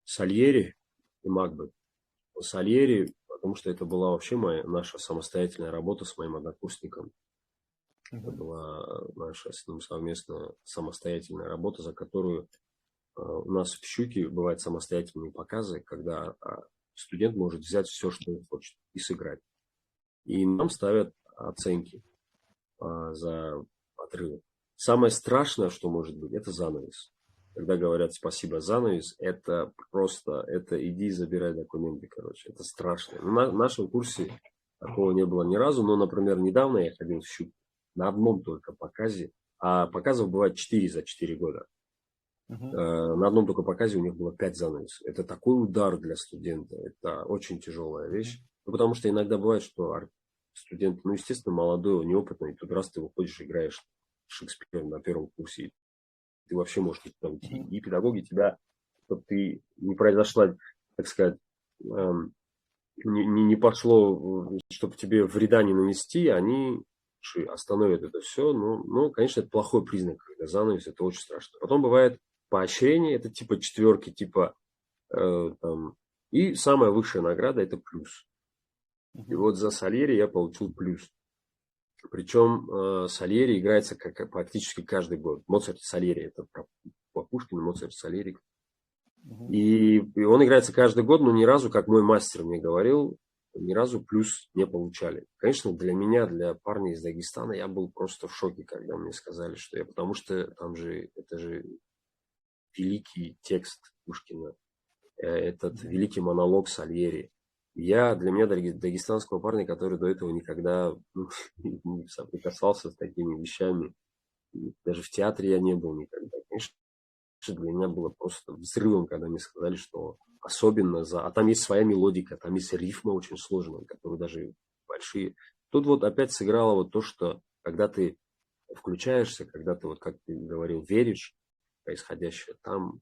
Сальери и Макбет. Сальери, потому что это была вообще наша самостоятельная работа с моим однокурсником. Это Мгм. была наша с ним совместная самостоятельная работа, за которую у нас в «Щуке» бывают самостоятельные показы, когда студент может взять все, что он хочет, и сыграть. И нам ставят оценки за отрывок. Самое страшное, что может быть, это занавес. когда говорят спасибо занавес, это просто, это иди забирай документы, короче, это страшно. В нашем курсе такого не было ни разу, но, например, недавно я ходил в ЩУП на одном только показе, а показов бывает 4 за 4 года. На одном только показе у них было 5 занавесов. Это такой удар для студента, это очень тяжелая вещь. Ну, потому что иногда бывает, что студент, ну, естественно, молодой, неопытный, и тут раз ты выходишь, играешь Шекспира на первом курсе, ты вообще можешь туда уйти. И педагоги тебя, чтобы ты не произошла, так сказать, не пошло, чтобы тебе вреда не нанести, они остановят это все. Ну, конечно, это плохой признак, когда занавес, это очень страшно. Потом бывает поощрение, это типа четверки, типа там. И самая высшая награда это плюс. И вот за Сальери я получил плюс. Причем Сальери играется практически каждый год. Моцарт и Сальери, это по Пушкину, Моцарт, Сальери. И он играется каждый год, но ни разу, как мой мастер мне говорил, ни разу плюс не получали. Конечно, для меня, для парня из Дагестана, я был просто в шоке, когда мне сказали, что я... Потому что там же, это же великий текст Пушкина, этот великий монолог Сальери. Для меня, дагестанского парня, который до этого никогда не соприкасался с такими вещами, даже в театре я не был никогда, конечно, для меня было просто взрывом, когда мне сказали, что особенно за... А там есть своя мелодика, там есть рифма очень сложная, которые даже большие. Тут вот опять сыграло вот то, что когда ты включаешься, когда ты, вот как ты говорил, веришь в происходящее, там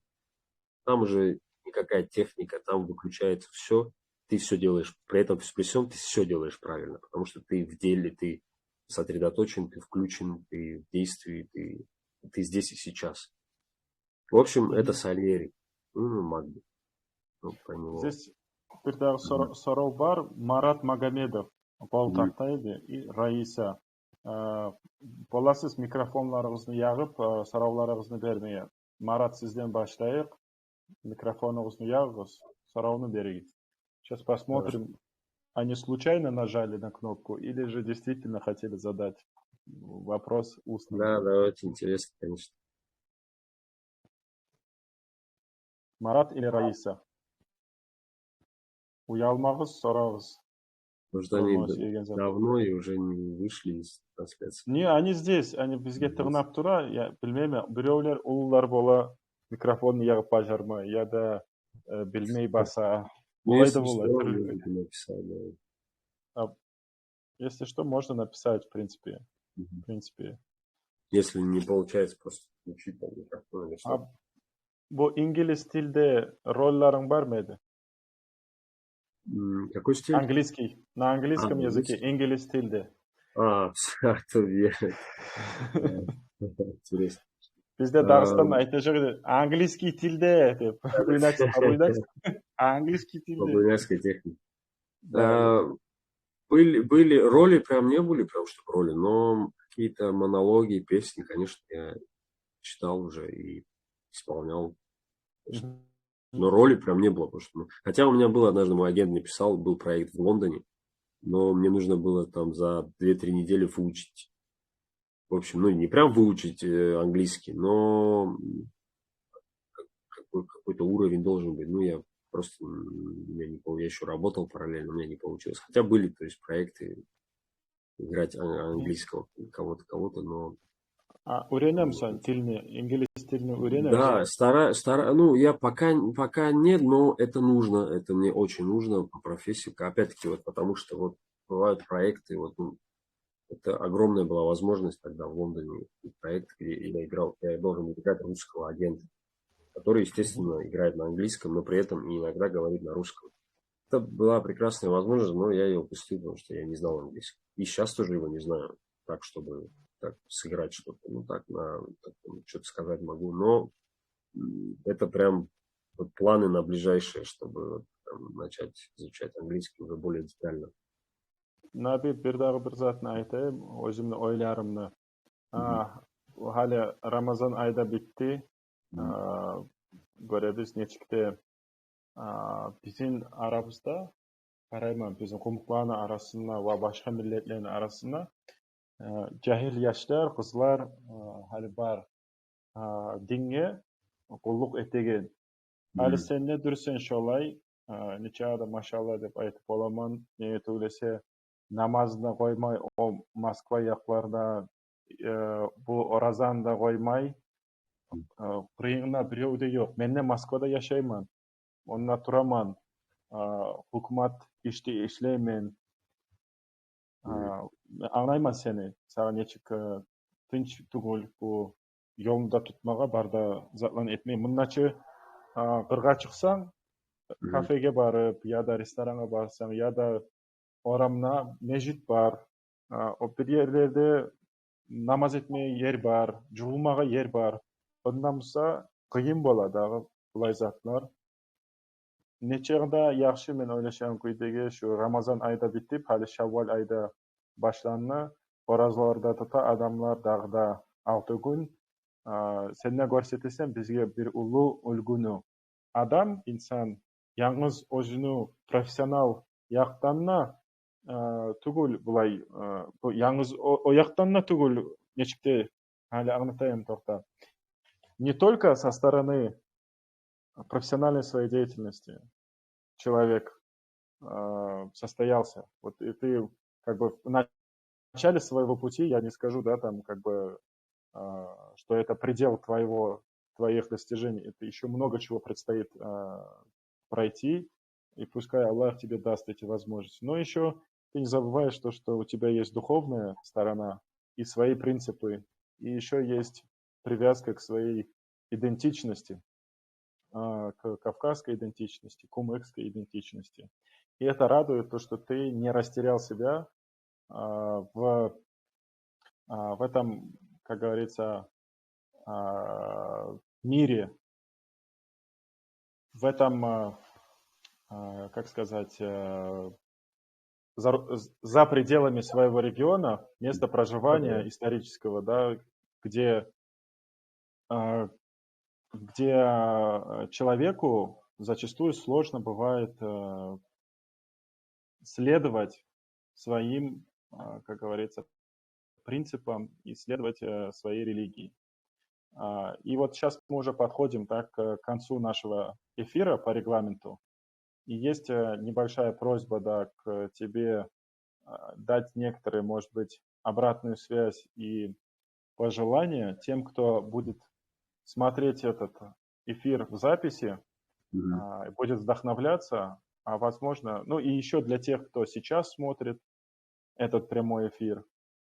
уже никакая техника, там выключается все, ты все делаешь, при этом при всем ты все делаешь правильно, потому что ты в деле, ты сосредоточен, ты включен, ты в действии, ты здесь и сейчас. В общем, это Сальери. Ну, Магди. Ну, про него. Здесь bir сорау бар. Марат Магомедов бал тақтайды и Раиса. Боласыз микрофонларыңызды яғып, сорауларыңызды бермей. Марат, сізден баштайық. Микрофоныңызды яғыз, сорауны беріңіз. Сейчас посмотрим, они случайно нажали на кнопку или же действительно хотели задать вопрос устно. Да, очень интересно, конечно. Марат или Раиса? Уялмағыз, сұрағыз. Потому что они давно и уже не вышли из трансляции. Не, они здесь, они бізге тығынап тұра, я білмеймін, біреулер ұлылар бола, микрофон яғып бажарма, я да білмей баса. Если что, можно написать, в принципе. Если не получается, просто включить там микрофон или что. Bu İngiliz tilde rollerin var mıydı? Какой стиль? Английский. На английском языке. İngiliz tilde. Интересно. Bizde Dağıstan'da айтacak английский tilde деп. Английский tilde. По-буйнацкой технике. Были роли, прям не были прям чтобы роли, но какие-то монологи, песни, конечно, я читал уже и исполнял. Но роли прям не было. Потому что, хотя у меня был однажды, мой агент мне писал, был проект в Лондоне, но мне нужно было там за 2-3 недели выучить. В общем, не прям выучить английский, но какой-то уровень должен быть. Я просто, я еще работал параллельно, у меня не получилось. Хотя были, то есть, проекты играть английского кого-то, но... Öğreniyorsun dilini, İngiliz dilini öğreniyorsun? Да, я пока нет, но это нужно, это мне очень нужно по профессии, опять-таки, вот потому что вот бывают проекты, это огромная была возможность тогда в Лондоне, проект, где я должен был играть русского агента, который, естественно, играет на английском, но при этом и иногда говорит на русском. Это была прекрасная возможность, но я ее упустил, потому что я не знал английский. И сейчас тоже его не знаю, так, чтобы так сыграть что-то. Что-то сказать могу, но это прям планы на ближайшее, чтобы начать изучать английский уже более детально. Nabi bir daha bir zatını aytayım, özümle oylarımını. Hali Ramazan ayda bitti. Göremiz nechikte bizim aramızda, qarayman bizim Qumqlani arasında ve başka milletlerin arasında jahil yaşlar, qizlar hali bar dinge құллық етеген. Әлі сен не дүрсен шолай, нече адам машалла деп айтып оламан, не төйлесе намазына қоймай, о Москва яқларда бұл оразанда қоймай, қиыңына біреу де жоқ. Мен не Москвада яшайман, онына тұраман, hukumat işte işleymen аңлайман сені саған нечік тынч түгіл бұл жолында тұтмаға барда затлан етмей мынначы қырға шықсаң кафеге барып я да ресторанға барсаң я да орамна мешіт бар бір жерлерде намаз етмей ер бар жуылмаға ер бар одан болса қиын болады дағы бұлай затлар. Нечеғда яқшы мен ойлашам көйдеге шу Рамазан айда бітіп, әлі Шаввал айда башланны, оразаларда тұта адамлар дағда 6 күн. Сенне көрсетесем бізге бір ұлы үлгіні. Адам, инсан, яңыз өзіні профессионал яқтанна түгіл бұлай, яңыз ояқтанна түгіл нечікте әлі аңнытайым тоқта. Не только со стороны профессиональной своей деятельности человек состоялся. Вот и ты как бы в начале своего пути, я не скажу, да, там как бы, что это предел твоих достижений. Это еще много чего предстоит пройти, и пускай Аллах тебе даст эти возможности. Но еще ты не забываешь то, что у тебя есть духовная сторона и свои принципы, и еще есть привязка к своей идентичности, к кавказской идентичности, кумыкской идентичности. И это радует то, что ты не растерял себя в этом, как говорится, мире, в этом, как сказать, за пределами своего региона, места проживания исторического, да, где человеку зачастую сложно бывает следовать своим, как говорится, принципам и следовать своей религии. И вот сейчас мы уже подходим так к концу нашего эфира по регламенту. И есть небольшая просьба, да, к тебе дать некоторые, может быть, обратную связь и пожелания тем, кто будет смотреть этот эфир в записи, будет вдохновляться, а возможно, ну и еще для тех, кто сейчас смотрит этот прямой эфир,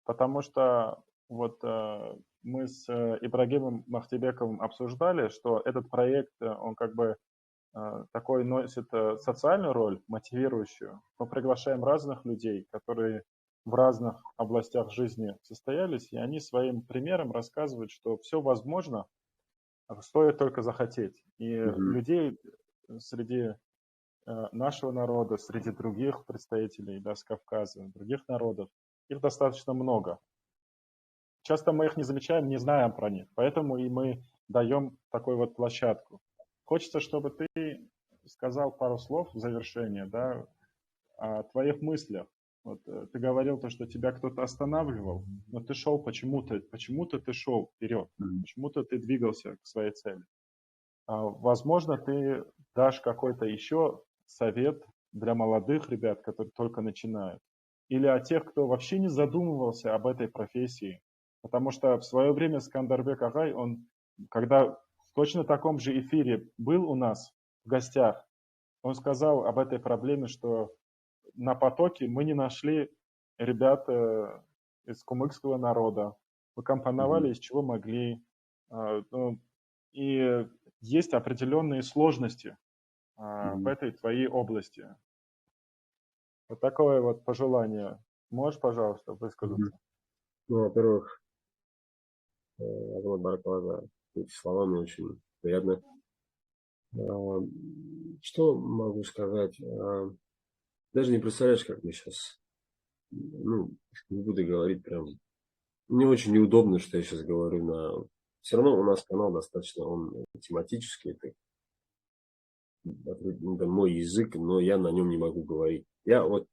потому что вот мы с Ибрагимом Махтибековым обсуждали, что этот проект, он как бы такой носит социальную роль, мотивирующую. Мы приглашаем разных людей, которые в разных областях жизни состоялись, и они своим примером рассказывают, что все возможно, стоит только захотеть. И людей среди нашего народа, среди других представителей, да, с Кавказа, других народов, их достаточно много. Часто мы их не замечаем, не знаем про них, поэтому и мы даем такую вот площадку. Хочется, чтобы ты сказал пару слов в завершение, да, о твоих мыслях. Вот, ты говорил то, что тебя кто-то останавливал, но ты шел почему-то ты шел вперед, почему-то ты двигался к своей цели. Возможно, ты дашь какой-то еще совет для молодых ребят, которые только начинают, или о тех, кто вообще не задумывался об этой профессии. Потому что в свое время Скандарбек Агай, он, когда в точно таком же эфире был у нас в гостях, он сказал об этой проблеме, что на потоке мы не нашли ребят из кумыкского народа. Мы компоновали из чего могли. И есть определенные сложности в этой твоей области. Вот такое вот пожелание. Можешь, пожалуйста, высказаться? Ну, во-первых, Азамат Баракова, за эти слова мне очень приятно. Что могу сказать? Даже не представляешь, как мы сейчас, ну, не буду говорить прям. Мне очень неудобно, что я сейчас говорю на... Все равно у нас канал достаточно, он тематический, это мой язык, но я на нем не могу говорить. Я на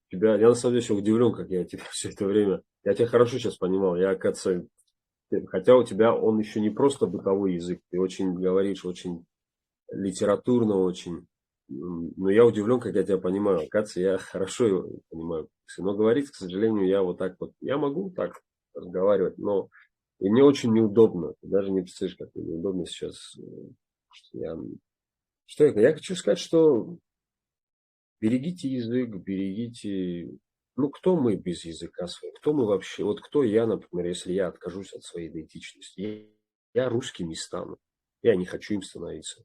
самом деле еще удивлен, как я тебя все это время... Я тебя хорошо сейчас понимал, я, оказывается, хотя у тебя он еще не просто бытовой язык, ты очень говоришь, очень литературно, очень. Но я удивлен, как я тебя понимаю. Оказывается, я хорошо его понимаю. Но говорить, к сожалению, я вот так вот, я могу так разговаривать, но и мне очень неудобно. Ты даже не представляешь, как мне неудобно сейчас. Я хочу сказать, что берегите язык, берегите. Ну, кто мы без языка своего? Кто мы вообще? Вот кто я, например, если я откажусь от своей идентичности? Я русским не стану. Я не хочу им становиться.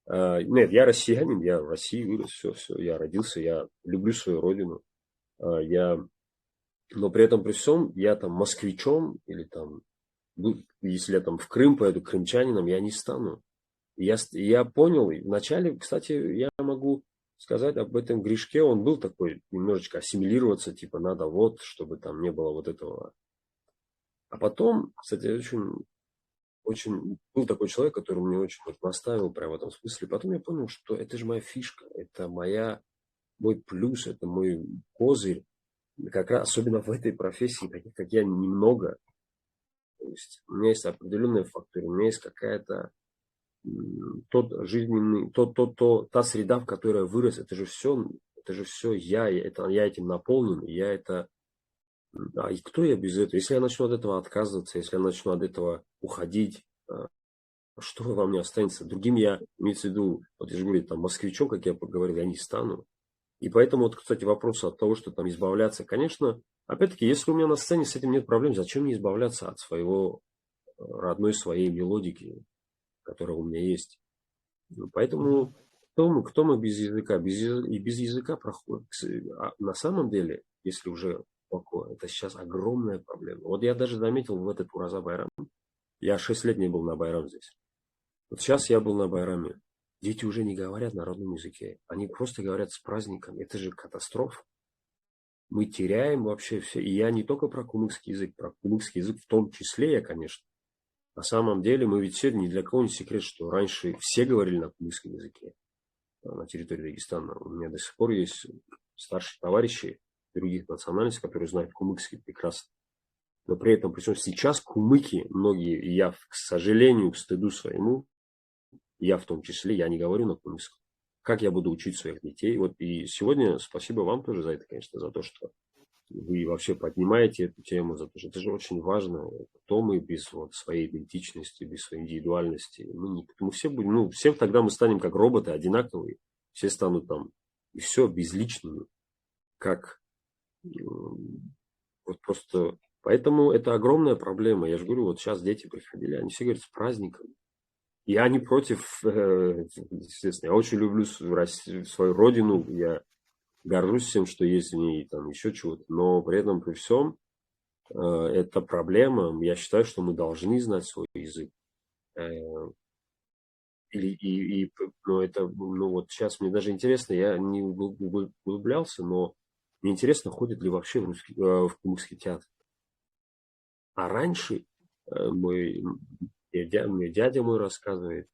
Нет, я россиянин, я в России вырос, все, я родился, я люблю свою родину. Но при этом, при всем, я там москвичом или там, если я там в Крым поеду, крымчанином, я не стану. Я понял, и вначале, кстати, я могу сказать об этом грешке, он был такой, немножечко ассимилироваться, типа надо вот, чтобы там не было вот этого. А потом, кстати, очень был такой человек, который мне очень вот наставил прямо в этом смысле. Потом я понял, что это же моя фишка, это мой плюс, это мой козырь. Как раз, особенно в этой профессии, таких как я, немного. То есть у меня есть определенные факторы, у меня есть какая-то тот жизненный, та среда, в которой я вырос, это же все я этим наполнен, и кто я без этого? Если я начну от этого отказываться, если я начну от этого уходить, что во мне останется? Другим я, имеется в виду, вот я же говорю, там, москвичом, как я поговорил, я не стану. И поэтому, вот, кстати, вопрос от того, что там избавляться, конечно, опять-таки, если у меня на сцене с этим нет проблем, зачем мне избавляться от родной своей мелодики, которая у меня есть? Поэтому кто мы без языка? И без языка проходит. На самом деле, если уже это сейчас огромная проблема. Вот я даже заметил в этот Ураза Байрам. Я 6 лет не был на Байрам здесь. Вот сейчас я был на Байраме. Дети уже не говорят на родном языке. Они просто говорят с праздником. Это же катастрофа. Мы теряем вообще все. И я не только про кумыкский язык в том числе я, конечно. На самом деле мы ведь все, ни для кого не секрет, что раньше все говорили на кумыкском языке на территории Дагестана. У меня до сих пор есть старшие товарищи других национальностей, которые знают кумыкский прекрасно. Но при этом, причем сейчас кумыки, многие, и я, к сожалению, к стыду своему, я в том числе, я не говорю на кумыкском. Как я буду учить своих детей? Вот и сегодня спасибо вам тоже за это, конечно, за то, что вы вообще поднимаете эту тему, за то, что это же очень важно. Кто мы без вот своей идентичности, без своей индивидуальности? Мы все будем, все тогда мы станем как роботы, одинаковые. Все станут там, и все, безличными. Как вот просто. Поэтому это огромная проблема. Я же говорю, вот сейчас дети приходили, они все говорят с праздником. Я не против, естественно, я очень люблю свою родину, я горжусь всем, что есть в ней, там еще чего-то, но при этом, при всем, это проблема. Я считаю, что мы должны знать свой язык. Вот сейчас мне даже интересно, я не углублялся, но мне интересно, ходит ли вообще в кумыкский театр. А раньше мне дядя мой рассказывает,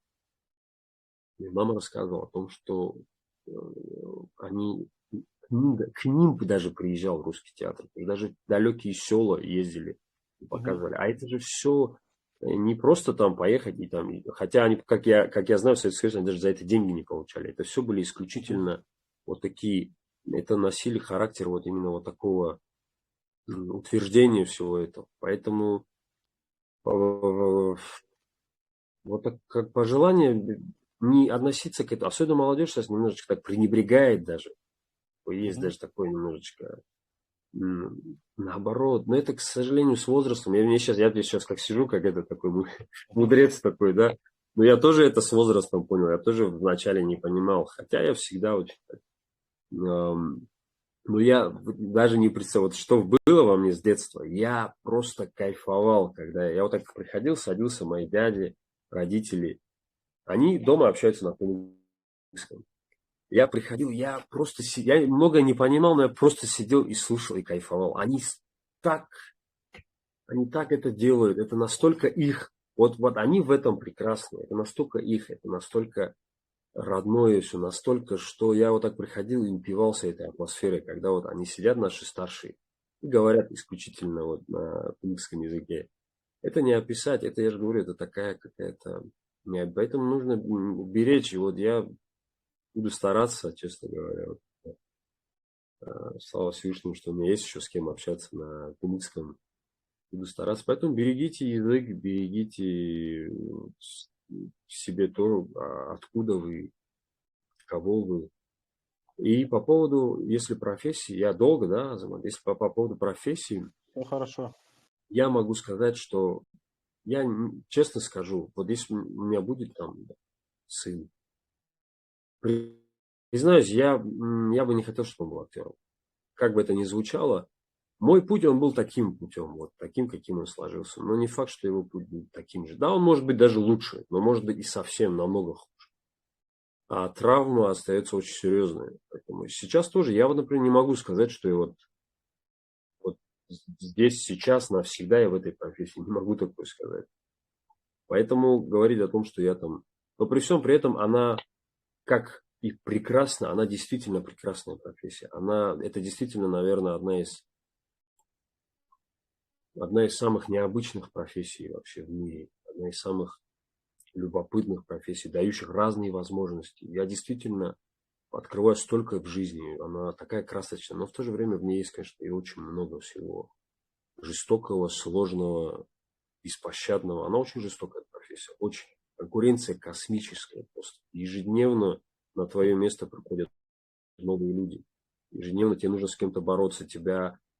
мне мама рассказывала о том, что к ним даже приезжал русский театр. И даже далекие села ездили и показывали. А это же все не просто там поехать и там. Хотя они, как я знаю, в Советском Союзе, они даже за это деньги не получали. Это все были исключительно вот такие. Это носили характер вот именно вот такого утверждения всего этого. Поэтому вот так, как пожелание не относиться к этому. Особенно молодежь сейчас немножечко так пренебрегает даже. Есть даже такое немножечко наоборот. Но это, к сожалению, с возрастом. Я сейчас как сижу, как это такой мудрец такой, да. Но я тоже это с возрастом понял. Я тоже вначале не понимал. Хотя я всегда очень... Но я даже не представляю, вот что было во мне с детства. Я просто кайфовал, когда я вот так приходил, садился, мои дяди, родители. Они дома общаются на кумыкском. Я приходил, я многое не понимал, но я просто сидел и слушал, и кайфовал. Они так это делают, это настолько их, вот они в этом прекрасны, это настолько их, это настолько родное все, настолько, что я вот так приходил и упивался этой атмосферой, когда вот они сидят, наши старшие, и говорят исключительно вот на кумыкском языке. Это не описать, это, я же говорю, это такая какая-то... Поэтому нужно беречь. И вот я буду стараться, честно говоря. Вот, слава Всевышнему, что у меня есть еще с кем общаться на кумыкском. Буду стараться. Поэтому берегите язык, берегите себе то, откуда вы, кого вы. И по поводу, если профессии, я долго, да, Азамат, если по поводу профессии, Все хорошо. я могу сказать, что я честно скажу, вот если у меня будет там сын, признаюсь, я бы не хотел, чтобы он был актером. Как бы это ни звучало, мой путь, он был таким путем, вот таким, каким он сложился. Но не факт, что его путь будет таким же. Да, он может быть даже лучше, но может быть и совсем намного хуже. А травма остается очень серьезная. Поэтому сейчас тоже я, вот, например, не могу сказать, что я вот здесь, сейчас, навсегда я в этой профессии. Не могу такое сказать. Поэтому говорить о том, что я там... Но при всем при этом она, как и прекрасна, она действительно прекрасная профессия. Это действительно, наверное, одна из самых необычных профессий вообще в мире. Одна из самых любопытных профессий, дающих разные возможности. Я действительно открываю столько в жизни. Она такая красочная, но в то же время в ней есть, конечно, и очень много всего жестокого, сложного, беспощадного. Она очень жестокая профессия, очень. Конкуренция космическая просто. Ежедневно на твое место приходят новые люди. Ежедневно тебе нужно с кем-то бороться.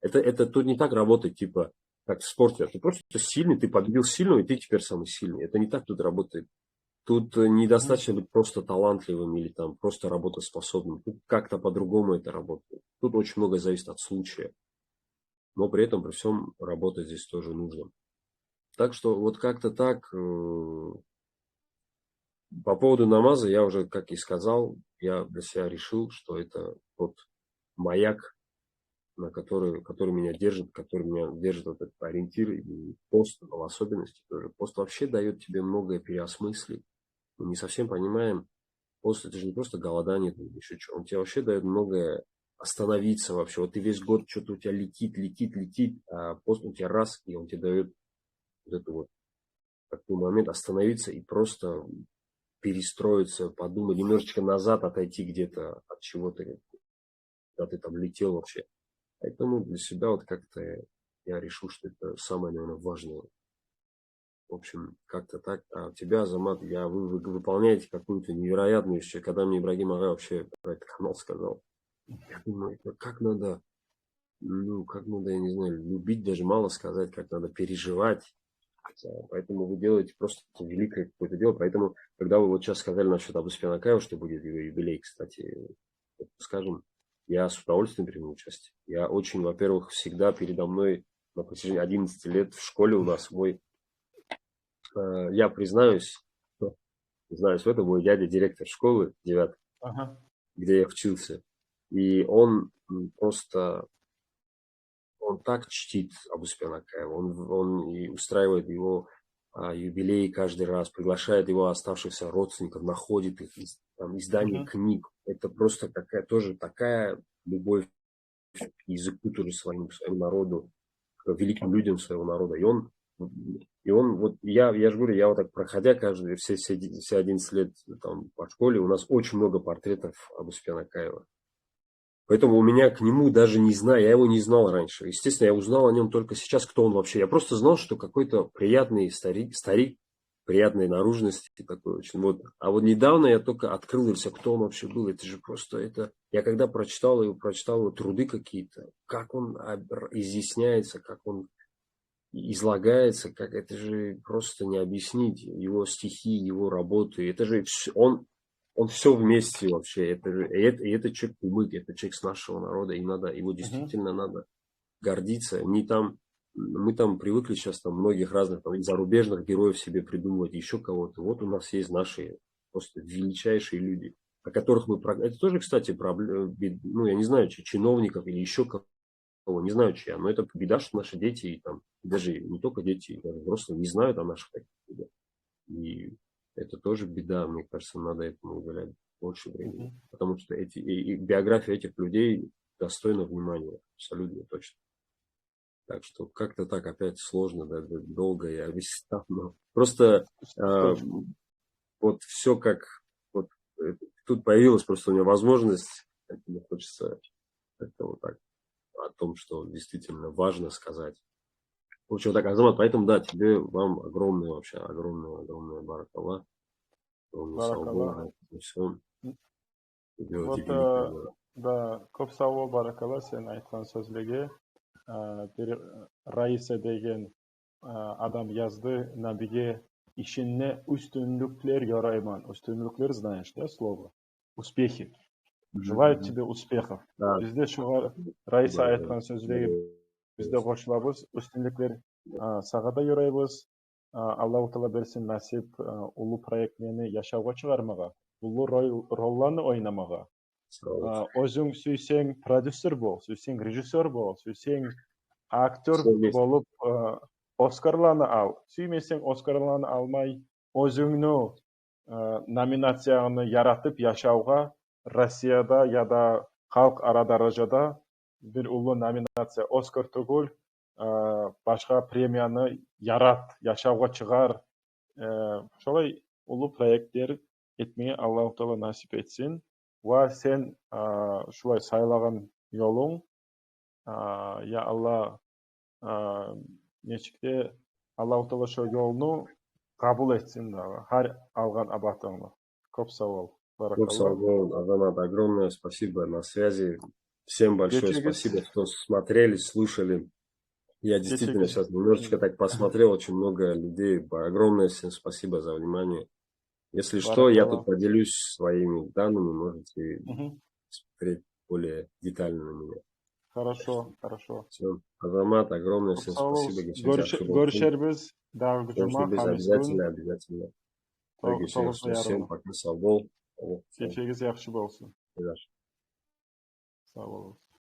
Это тут не так работает, типа, как в спорте. Ты просто сильный, ты победил сильного, и ты теперь самый сильный. Это не так тут работает. Тут Мгм. недостаточно быть просто талантливым или там просто работоспособным. Тут как-то по-другому это работает. Тут очень многое зависит от случая. Но при этом, при всем, работать здесь тоже нужно. Так что вот как-то так. По поводу намаза я уже, как и сказал, я для себя решил, что это тот маяк, который меня держит вот этот ориентир. И пост в особенности тоже. Пост вообще дает тебе многое переосмыслить. Мы не совсем понимаем, пост это же не просто голодание, там, еще что. Он тебе вообще дает многое остановиться вообще. Вот ты весь год что-то у тебя летит, а пост у тебя раз, и он тебе дает вот это вот такой момент остановиться и просто перестроиться, подумать, немножечко назад отойти где-то от чего-то, когда ты там летел вообще. Поэтому для себя вот как-то я решил, что это самое, наверное, важное. В общем, как-то так. А у тебя, Азамат, вы выполняете какую-то невероятную вещь. Когда мне Ибрагим Ага вообще про этот канал сказал, я думаю, как надо, ну, как надо, я не знаю, любить даже мало сказать, как надо переживать. Поэтому вы делаете просто великое какое-то дело. Поэтому, когда вы вот сейчас сказали насчет Абуспена Акаева, что будет юбилей, кстати, скажем, я с удовольствием приму участие. Я очень, во-первых, всегда передо мной на протяжении 11 лет в школе у нас я признаюсь в этом, мой дядя директор школы 9, Ага. где я учился. И он просто, он так чтит Абуспена Акаева. Он и устраивает его юбилей каждый раз, приглашает его оставшихся родственников, находит их, там, издание Мгм. книг. Это просто тоже такая любовь к языку тоже своему народу, к великим людям своего народа. И он вот, я же говорю, я вот так проходя все 11 лет там, по школе, у нас очень много портретов Абуспена Акаева. Поэтому у меня к нему даже не знаю, я его не знал раньше. Естественно, я узнал о нем только сейчас, кто он вообще. Я просто знал, что какой-то приятный старик приятной наружности такой очень. Вот. А вот недавно я только открылся, кто он вообще был. Это же просто это. Я когда прочитал его труды какие-то, как он изъясняется, как он излагается, как это же просто не объяснить. Его стихи, его работы, это же он все вместе вообще. Это человек кумык, это человек с нашего народа, и его Мгм. действительно надо гордиться. Мы там привыкли сейчас там многих разных там, зарубежных героев себе придумывать, еще кого-то. Вот у нас есть наши просто величайшие люди, о которых Это тоже, кстати, ну, я не знаю, чиновников или еще не знаю чья, но это беда, что наши дети, и там, даже не только дети, и даже взрослые не знают о наших таких людях. И это тоже беда, мне кажется, надо этому уделять больше времени. Мгм. Потому что и биография этих людей достойна внимания, абсолютно точно. Так что как-то так опять сложно, да, долго я объяснял. Но просто вот все как... Вот, тут появилась просто у меня возможность, мне хочется как-то вот так о том, что действительно важно сказать. В общем, так, Азамат, поэтому, да, вам огромное вообще, огромное баракалла, огромное Баракалла. саубол, все, делаете Вот, великое дело. да, көп сау бол, баракалла, сен айтқан сөзлерге. Bir Raisa деген adam yazdı Nabi'ye işine üstünlükler yarayman. Üstünlükler знаешь, да, слово? Успехи. Желаю тебе успехов. Да, Bizde şu var, Raisa да, айтқан сөзлерге bizde қосылабыз. Üstünlükler сағада yorayбыз. Аллаху Таала берсін насип улы проектlerini yaşауға шығармаға, улы ролларны ойнамаға. Өзің сүйсең продюсер бол, сүйсең режиссер бол, сүйсең актер болып Оскарланы ал. Сүймесең Оскарланы алмай, өзіңнің номинацияны яратып яшауға Россияда яда халық ара даражада bir улы номинация Оскар түгіл, башқа премияны ярат, яшауға шығар. Шолай улы проекттер етмеге Аллаху Таала насип етсін. Ва сен шулай сайлаған yolun, ya Allah нечикте Аллаху Таала шо yolunu kabul etsin da. Her alған абатыңны. Көп сау бол. Ну, Салбон, Азамат, огромное спасибо на связи. Всем большое спасибо, что смотрели, слушали. Я действительно сейчас немножечко так посмотрел, очень много людей. Огромное всем спасибо за внимание. Если что, я тут поделюсь своими данными, можете смотреть более детально на меня. Хорошо, хорошо. Все. Азамат, огромное всем спасибо. Görüşürüz. Обязательно. Всем пока, Салбол. Кечегиз yaxshi bo'lsin. Sağ olun.